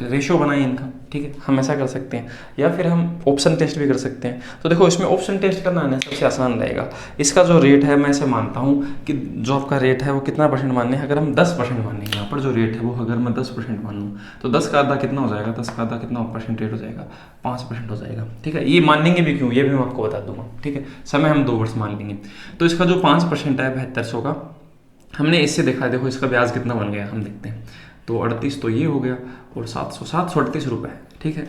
रेशियो बनाएं इनका, ठीक है, हम ऐसा कर सकते हैं, या फिर हम ऑप्शन टेस्ट भी कर सकते हैं। तो देखो इसमें ऑप्शन टेस्ट करना है सबसे आसान रहेगा। इसका जो रेट है मैं ऐसे मानता हूँ कि जो आपका रेट है वो कितना परसेंट मानने है, अगर हम 10% मानें यहाँ पर जो रेट है वो अगर मैं 10% मान लूँ तो 10 का आधा कितना हो जाएगा, 10 का आधा कितना परसेंट रेट हो जाएगा, 5% हो जाएगा। ठीक है, ये मानेंगे भी क्यों, ये भी मैं आपको बता दूंगा। ठीक है, समय हम 2 वर्ष मान लेंगे, तो इसका जो 5% है 7200 का, हमने इससे देखा है, देखो इसका ब्याज कितना बन गया हम देखते हैं, तो 38 तो ये हो गया, और 738 रुपये। ठीक है,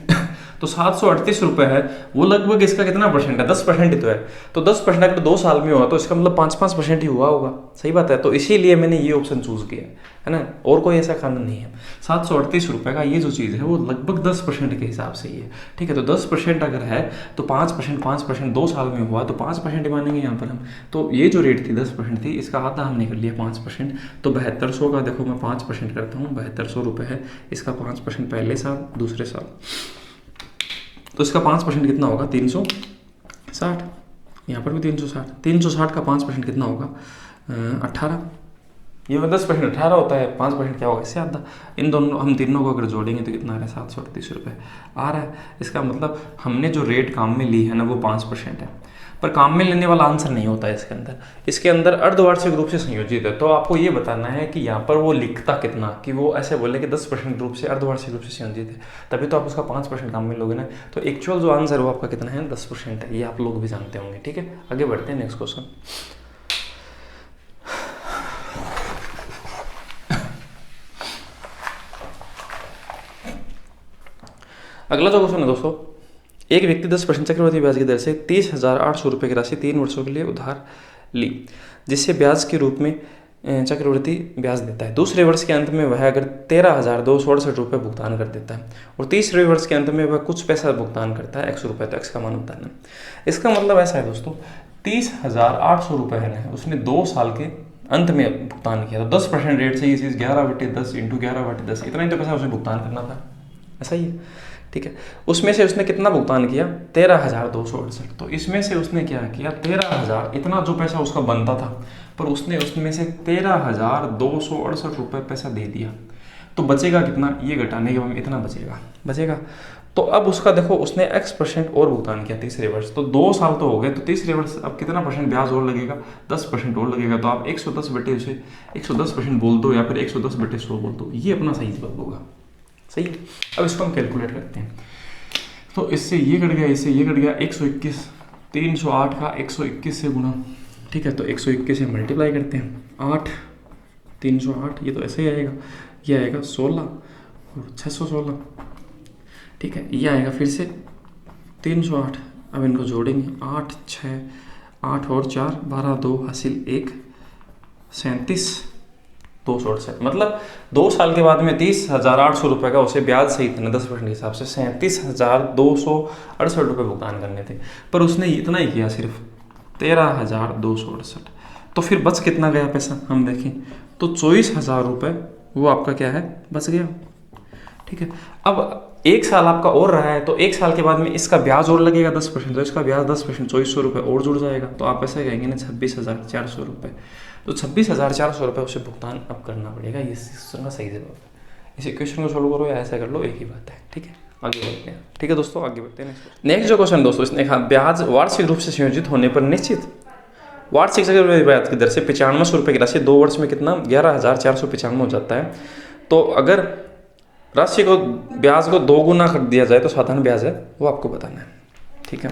तो 738 रुपये है वो लगभग इसका कितना परसेंट है, 10% ही तो है, तो 10% अगर 2 साल में हुआ तो इसका मतलब 5% ही हुआ होगा। सही बात है, तो इसीलिए मैंने ये ऑप्शन चूज किया है ना, और कोई ऐसा कानून नहीं है। 738 रुपये का ये जो चीज़ है वो लगभग 10% के हिसाब से ही है। ठीक है, तो 10% अगर है तो 5% 2 साल में हुआ तो 5% ही मानेंगे यहाँ पर हम। तो ये जो रेट थी 10% थी, इसका आधा हमने कर लिया 5%, तो 7200 का देखो मैं 5% करता हूँ, 7200 रुपये है, इसका 5% पहले साल दूसरे साल, तो इसका 5% कितना होगा, 360, यहाँ पर भी 360, 360 का 5% कितना होगा, 18, ये 10% 18 होता है, 5% क्या होगा, इससे आधा। इन दोनों हम तीनों को अगर जोड़ेंगे तो कितना आ रहा है, 738 रुपये आ रहा है। इसका मतलब हमने जो रेट काम में ली है ना वो 5% है, पर काम में लेने वाला आंसर नहीं होता है इसके अंदर अर्धवार्षिक रूप से संयोजित है। तो आपको ये बताना है कि यहाँ पर वो लिखता कितना, कि वो ऐसे बोले कि 10% रूप से अर्धवार्षिक रूप से संयोजित है, तभी तो आप उसका 5% काम में लोगे ना। तो एक्चुअल जो आंसर है वो आपका कितना है, 10% है, ये आप लोग भी जानते होंगे। ठीक है, आगे बढ़ते हैं नेक्स्ट क्वेश्चन। अगला जो क्वेश्चन है दोस्तों, एक व्यक्ति 10% चक्रवृद्धि ब्याज की दर से 30,800 रुपये की राशि 3 वर्षों के लिए उधार ली, जिससे ब्याज के रूप में चक्रवृद्धि ब्याज देता है। दूसरे वर्ष के अंत में वह अगर 13,268 रुपये भुगतान कर देता है और तीसरे वर्ष के अंत में वह कुछ पैसा भुगतान करता है, 100 रुपये, तो एक्स का मान बताना। इसका मतलब ऐसा है दोस्तों, 30,800 रुपये है ना, उसने 2 साल के अंत में भुगतान किया, तो 10% रेट से ये चीज़ 11/10 × 11/10 इतना ही तो पैसा उसे भुगतान करना था, ऐसा ही है। ठीक है, उसमें से उसने कितना भुगतान किया, 13,268, तो इसमें से उसने क्या किया, 13,000 इतना जो पैसा उसका बनता था, पर उसने उसमें से 13,268 रुपये पैसा दे दिया, तो बचेगा कितना, ये घटाने के बाद इतना बचेगा। तो अब उसका देखो उसने x% और भुगतान किया तीसरे वर्ष, तो 2 साल तो हो गए, तो तीसरे वर्ष अब कितना % ब्याज और लगेगा, 10% और लगेगा। तो आप 110% बोल दो या फिर 110/100 बोल दो, ये अपना सही जवाब होगा। सही है, अब इसको हम कैलकुलेट करते हैं, तो इससे ये कट गया, इससे ये कट गया, 121, 308 का 121 से गुना। ठीक है, तो 121 से मल्टीप्लाई करते हैं, 8, 308, ये तो ऐसे ही आएगा, ये आएगा 16 और 616, ठीक है। ये आएगा फिर से 308। अब इनको जोड़ेंगे, 8 6 8 और 4 12 2 हासिल 1 37,268। मतलब 2 साल के बाद में 30,800 रुपये का उसे ब्याज सहित ना 10% के हिसाब से 37,268 रुपये भुगतान करने थे, पर उसने इतना ही किया, सिर्फ 13,268। तो फिर बच कितना गया पैसा हम देखें तो 24,000 रुपये वो आपका क्या है, बच गया, ठीक है। अब 1 साल आपका और रहा है, तो 1 साल के बाद में इसका ब्याज और लगेगा 10%, तो इसका ब्याज 10% 2400 रुपये और जुड़ जाएगा। तो आप ऐसा कहेंगे ना 26,400 रुपये, तो 26,400 रुपये उसे भुगतान अब करना पड़ेगा। ये क्वेश्चन का सही जवाब है। इस इक्वेशन को सोल्व करो या ऐसा कर लो, एक ही बात है, ठीक है। आगे बढ़ते हैं, ठीक है दोस्तों, आगे बढ़ते हैं। नेक्स्ट जो क्वेश्चन दोस्तों, इसने कहा ब्याज वार्षिक रूप से संयोजित होने पर निश्चित वार्षिक ब्याज की दर से 9500 रुपये की राशि 2 वर्ष में कितना 11,495 हो जाता है। तो अगर राशि को ब्याज को 2 गुना कर दिया जाए तो साधारण ब्याज है वो आपको बताना है, ठीक है।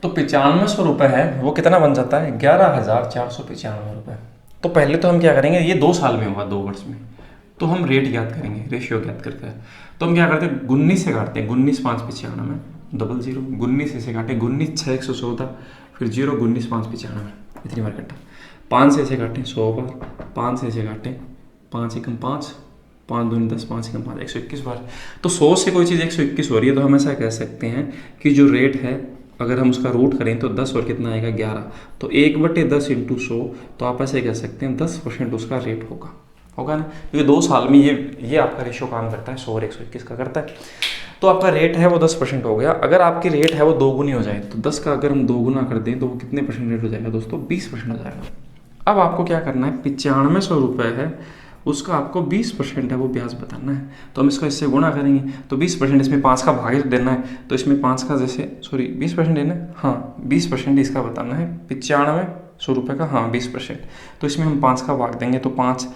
तो 9500 रुपये है वो कितना बन जाता है 11,495 रुपये। तो पहले तो हम क्या करेंगे, ये 2 साल में हुआ 2 वर्ष में, तो हम रेट याद करेंगे, रेशियो याद करते हैं। तो हम क्या करते हैं 19 से काटते हैं, 19 5 95 डबल 0, 19 से काटे 19 6 114, फिर 0 19 5 95, इतनी बार कटा। 5 से काटे 100 बार, 5 से काटे 5 एकम 5, 5 दूनी 10, 5 एकम 5 121 बार। तो 100 से कोई चीज़ 121 हो रही है तो हम ऐसा कह सकते हैं कि जो रेट है अगर हम उसका रूट करें तो 10 और कितना आएगा 11, तो 1/10 इंटू 100, तो आप ऐसे कह सकते हैं 10% उसका रेट होगा ना, क्योंकि 2 साल में ये आपका रेशियो काम करता है 100 और 121 का करता है। तो आपका रेट है वो 10% हो गया। अगर आपकी रेट है वो 2 गुनी हो जाए तो 10 का अगर हम 2 गुना कर दें तो वो कितने परसेंट रेट हो जाएगा दोस्तों, 20% हो जाएगा। अब आपको क्या करना है, 9500 रुपये है उसका आपको 20% है वो ब्याज बताना है। तो हम इसको इससे गुणा करेंगे तो 20%, इसमें 5 का भाग देना है, तो इसमें 5 का जैसे 20% देना है, हाँ 20% इसका बताना है 9500 रुपये का, हाँ 20%। तो इसमें हम 5 का भाग देंगे तो 5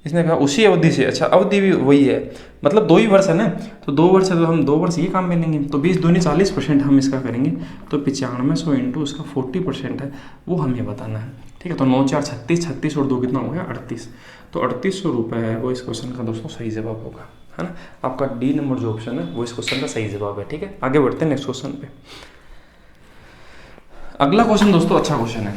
इसने कहा उसी अवधि से, अच्छा अवधि भी वही है, मतलब 2 ही वर्ष है ना, तो 2 वर्ष है तो हम 2 वर्ष ये काम में लेंगे, तो 20 दूनी 40% हम इसका करेंगे, तो 9500 इंटू उसका 40% है वो हमें बताना है, ठीक है। तो 9 4 36, 36 और 2 कितना हो गया 38, तो 3800 रुपये है वो इस क्वेश्चन का दोस्तों सही जवाब होगा, है ना। आपका डी नंबर जो ऑप्शन है वो इस क्वेश्चन का सही जवाब है, ठीक है। आगे बढ़ते हैं नेक्स्ट क्वेश्चन पे। अगला क्वेश्चन दोस्तों अच्छा क्वेश्चन है,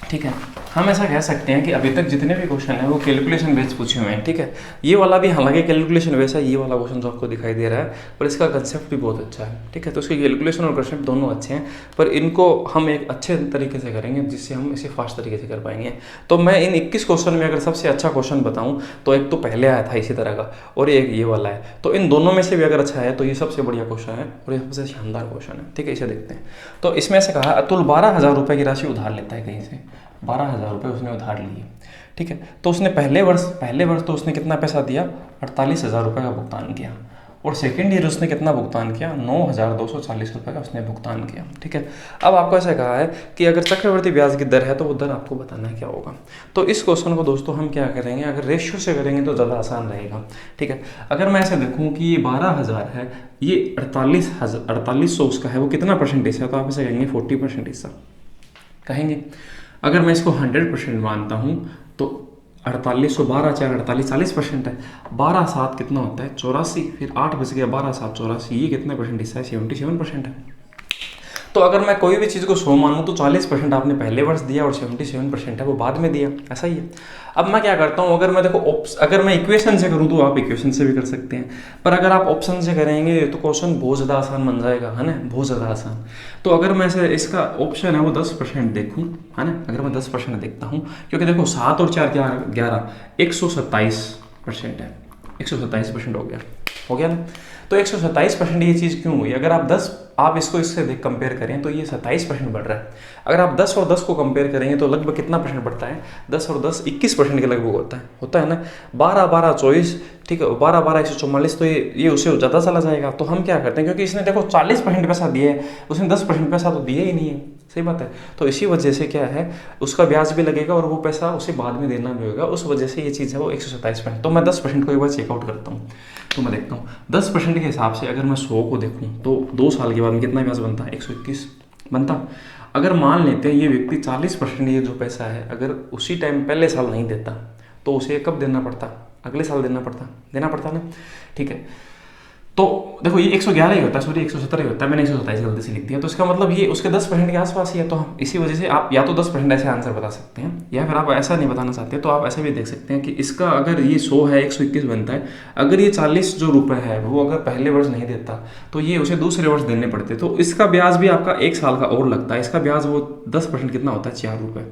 ठीक है। हम ऐसा कह सकते हैं कि अभी तक जितने भी क्वेश्चन हैं वो कैलकुलेशन बेस्ड पूछे हुए हैं, ठीक है। ये वाला भी हालांकि कैलकुलेशन बेस्ड है, ये वाला क्वेश्चन जो आपको दिखाई दे रहा है, पर इसका कंसेप्ट भी बहुत अच्छा है, ठीक है। तो इसके कैलकुलेशन और कंसेप्ट दोनों अच्छे हैं, पर इनको हम एक अच्छे तरीके से करेंगे जिससे हम इसे फास्ट तरीके से कर पाएंगे। तो मैं इन 21 क्वेश्चन में अगर सबसे अच्छा क्वेश्चन बताऊँ तो एक तो पहले आया था इसी तरह का, और एक ये वाला है, तो इन दोनों में से भी अगर अच्छा है तो ये सबसे बढ़िया क्वेश्चन है और ये सबसे शानदार क्वेश्चन है, ठीक है। इसे देखते हैं। तो इसमें से कहा अतुल 12,000 रुपये की राशि उधार लेता है कहीं से, 12,000 रुपये उसने उधार लिए, ठीक है। तो उसने पहले वर्ष तो उसने कितना पैसा दिया 48,000 रुपये का भुगतान किया, और सेकेंड ईयर उसने कितना भुगतान किया 9,240 रुपये का उसने भुगतान किया, ठीक है। अब आपको ऐसा कहा है कि अगर चक्रवृद्धि ब्याज की दर है तो वो दर आपको बताना है क्या होगा। तो इस क्वेश्चन को दोस्तों हम क्या करेंगे, अगर रेशियो से करेंगे तो ज़्यादा आसान रहेगा, ठीक है। अगर मैं ऐसे देखूँ कि ये 12,000 है, ये 48,000 उसका है, वो कितना परसेंटेज है, तो आप ऐसे कहेंगे 40% हिस्सा कहेंगे। अगर मैं इसको 100% मानता हूँ तो 48 12 4 48 40% है, 12 7 कितना होता है 84, फिर 8 बच गया 12 7 84, ये कितने परसेंट हिस्सा है 77% है। तो अगर मैं कोई भी चीज़ को 100 मानूँ तो 40% आपने पहले वर्ष दिया और 77% है वो बाद में दिया, ऐसा ही है। अब मैं क्या करता हूँ, अगर मैं देखो अगर मैं इक्वेशन से करूँ तो आप इक्वेशन से भी कर सकते हैं, पर अगर आप ऑप्शन से करेंगे तो क्वेश्चन बहुत ज़्यादा आसान बन जाएगा, है ना, बहुत ज़्यादा आसान। तो अगर मैं से इसका ऑप्शन है वो 10% देखूँ, है ना, अगर मैं 10% देखता हूँ, क्योंकि देखो 7 और 4 क्या 11, 127% है, 127% हो गया ना। तो 127% ये चीज़ क्यों हुई, अगर आप इसको इससे कंपेयर करें तो ये 27% बढ़ रहा है। अगर आप 10 और 10 को कंपेयर करेंगे तो लगभग कितना परसेंट बढ़ता है, 10 और 10 21% के लगभग होता है ना। 12 12 24, ठीक है, 12 12 144, तो ये उससे ज़्यादा चला जाएगा। तो हम क्या करते हैं, क्योंकि इसने देखो 40% पैसा दिया है, उसने 10% पैसा तो दिया ही नहीं है, सही बात है। तो इसी वजह से क्या है, उसका ब्याज भी लगेगा और वो पैसा उसे बाद में देना भी होगा, उस वजह से ये चीज़ है वो 127%। तो मैं 10% को एक बार चेकआउट करता हूँ, तो मैं देखता हूँ 10% के हिसाब से अगर मैं 100 को देखूँ तो 2 साल के बाद में कितना ब्याज बनता है 121 बनता। अगर मान लेते हैं ये व्यक्ति 40% ये जो पैसा है अगर उसी टाइम पहले साल नहीं देता तो उसे कब देना पड़ता, अगले साल देना पड़ता ना, ठीक है। तो देखो ये 111 ही होता है, सॉरी 117 ही होता है, मैंने 127 गलती से लिख दिया। तो इसका मतलब ये उसके 10% के आसपास ही है। तो हम इसी वजह से आप या तो 10% ऐसे आंसर बता सकते हैं, या फिर आप ऐसा नहीं बताना चाहते तो आप ऐसे भी देख सकते हैं कि इसका अगर ये 100 है 121 बनता है, अगर ये 40 जो रुपए है वो अगर पहले वर्ष नहीं देता तो ये उसे दूसरे वर्ष देने पड़ते, तो इसका ब्याज भी आपका 1 साल का और लगता है। इसका ब्याज वो 10% कितना होता है, 4 रुपये।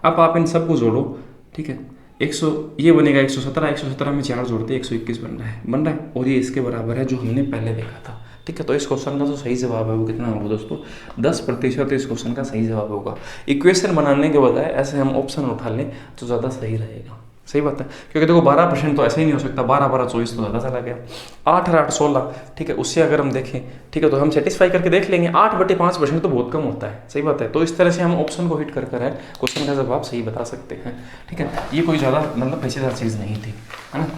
अब आप इन सबको जोड़ो, ठीक है, 100 ये बनेगा 117 में 4 जोड़ते 121 बन रहा है और ये इसके बराबर है जो हमने पहले देखा था, ठीक है। तो इस क्वेश्चन का जो सही जवाब है वो कितना होगा दोस्तों, 10% इस क्वेश्चन का सही जवाब होगा। इक्वेशन बनाने के बजाय ऐसे हम ऑप्शन उठा लें तो ज़्यादा सही रहेगा, सही बात है। क्योंकि देखो 12% तो ऐसे ही नहीं हो सकता, 12 24 तो ज़्यादा चला गया, 8 8 16, ठीक है, उससे अगर हम देखें, ठीक है, तो हम सेटिस्फाई करके देख लेंगे, 8/5% तो बहुत कम होता है, सही बात है। तो इस तरह से हम ऑप्शन को हिट कर कर है क्वेश्चन का जवाब सही बता सकते हैं, ठीक है। ये कोई ज़्यादा मतलब पेचीदा चीज़ नहीं थी, है ना।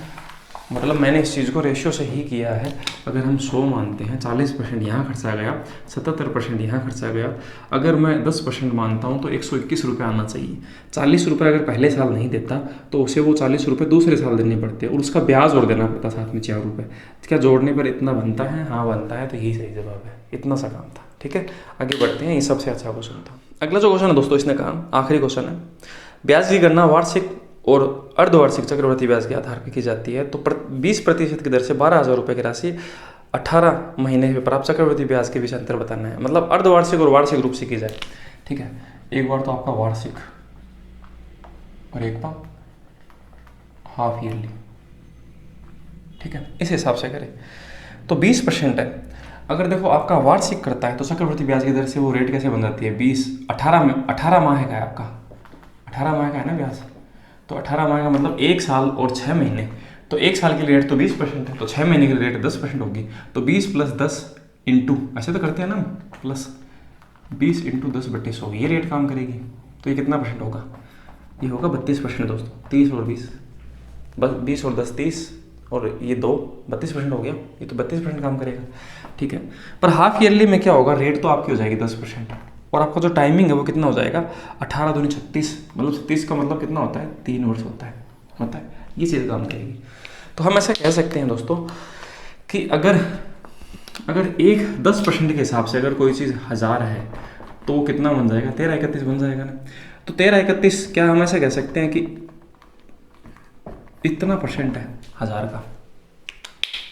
मतलब मैंने इस चीज़ को रेशियो से ही किया है। अगर हम 100 मानते हैं, 40% यहाँ खर्चा गया, 77% यहाँ खर्चा गया, अगर मैं 10% मानता हूँ तो 121 रुपये आना चाहिए। 40 रुपये अगर पहले साल नहीं देता तो उसे वो 40 रुपये दूसरे साल देने पड़ते और उसका ब्याज और देना पड़ता साथ में 4 रुपये। क्या जोड़ने पर इतना बनता है? हाँ बनता है, तो यही सही जवाब है, इतना सा काम था, ठीक है। आगे बढ़ते हैं, ये सबसे अच्छा क्वेश्चन था। अगला जो क्वेश्चन है दोस्तों, इसने कहा आखिरी क्वेश्चन है, ब्याज की गणना वार्षिक और अर्धवार्षिक चक्रवृद्धि ब्याज के आधार पर की जाती है। तो 20% की दर से 12,000 रुपये की राशि 18 महीने में प्राप्त चक्रवृद्धि ब्याज के बीच अंतर बताना है। मतलब अर्धवार्षिक और वार्षिक रूप से की जाए, ठीक है। एक बार तो आपका वार्षिक और एक बार हाफ ईयरली, ठीक है, इस हिसाब से करें तो 20% है। अगर देखो आपका वार्षिक करता है तो चक्रवृद्धि ब्याज की दर से वो रेट कैसे बन जाती है, 18 माह का है आपका, 18 माह का है ना ब्याज, तो 18 माह का मतलब 1 साल और 6 महीने। तो 1 साल की रेट तो 20% है, तो 6 महीने की रेट 10% होगी। तो 20 + 10 इंटू, ऐसे तो करते हैं ना, प्लस 20 × 10/100, ये रेट काम करेगी। तो ये कितना परसेंट होगा, ये होगा 32% दोस्तों। 30 और 20, बस 20 और 10 30 और ये 2 32% हो गया, ये तो 32% काम करेगा, ठीक है। पर हाफ ईयरली में क्या होगा, रेट तो आपकी हो जाएगी 10% और आपका जो टाइमिंग है वो कितना हो जाएगा, 18 दूनी 36, मतलब 36 का मतलब कितना होता है, 3 वर्ष होता है, ये चीज़ काम करेगी। तो हम ऐसा कह सकते हैं दोस्तों कि अगर 10% के हिसाब से अगर कोई चीज़ 1000 है तो वो कितना बन जाएगा, 1331 बन जाएगा ना। तो 1331 क्या हम ऐसा कह सकते हैं कि इतना परसेंट है 1000 का।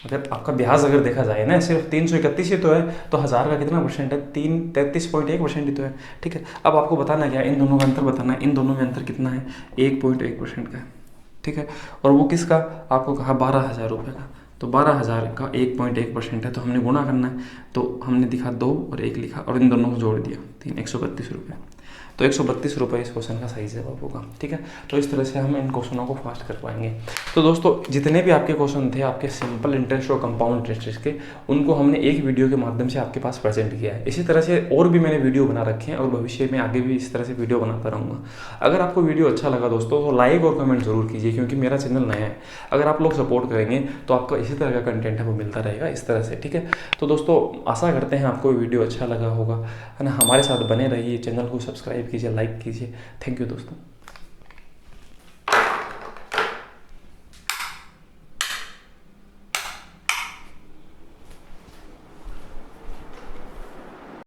अगर आपका ब्याज अगर देखा जाए ना, सिर्फ 331 ही तो है, तो 1000 का कितना परसेंट है, 33.1% ही तो है, ठीक है। अब आपको बताना क्या, इन दोनों का अंतर बताना है। इन दोनों में अंतर कितना है, 1.1% का है, ठीक है। और वो किसका, आपको कहा 12,000 रुपये का, तो 12,000 का 1.1% है, तो हमने गुणा करना है। तो हमने दिखा 2 और 1 लिखा और इन दोनों को जोड़ दिया, 132 रुपये। तो 132 रुपये इस क्वेश्चन का सही जवाब होगा, ठीक है। तो इस तरह से हम इन क्वेश्चनों को फास्ट कर पाएंगे। तो दोस्तों जितने भी आपके क्वेश्चन थे आपके सिंपल इंटरेस्ट और कंपाउंड इंटरेस्ट के, उनको हमने एक वीडियो के माध्यम से आपके पास प्रेजेंट किया है। इसी तरह से और भी मैंने वीडियो बना रखे हैं और भविष्य में आगे भी इस तरह से वीडियो बनाता रहूँगा। अगर आपको वीडियो अच्छा लगा दोस्तों तो लाइक और कमेंट जरूर कीजिए, क्योंकि मेरा चैनल नया है। अगर आप लोग सपोर्ट करेंगे तो आपको इसी तरह का कंटेंट है वो मिलता रहेगा इस तरह से, ठीक है। तो दोस्तों आशा करते हैं आपको वीडियो अच्छा लगा होगा, है ना। हमारे साथ बने रहिए, चैनल को सब्सक्राइब कीजिए, लाइक कीजिए। थैंक यू दोस्तों।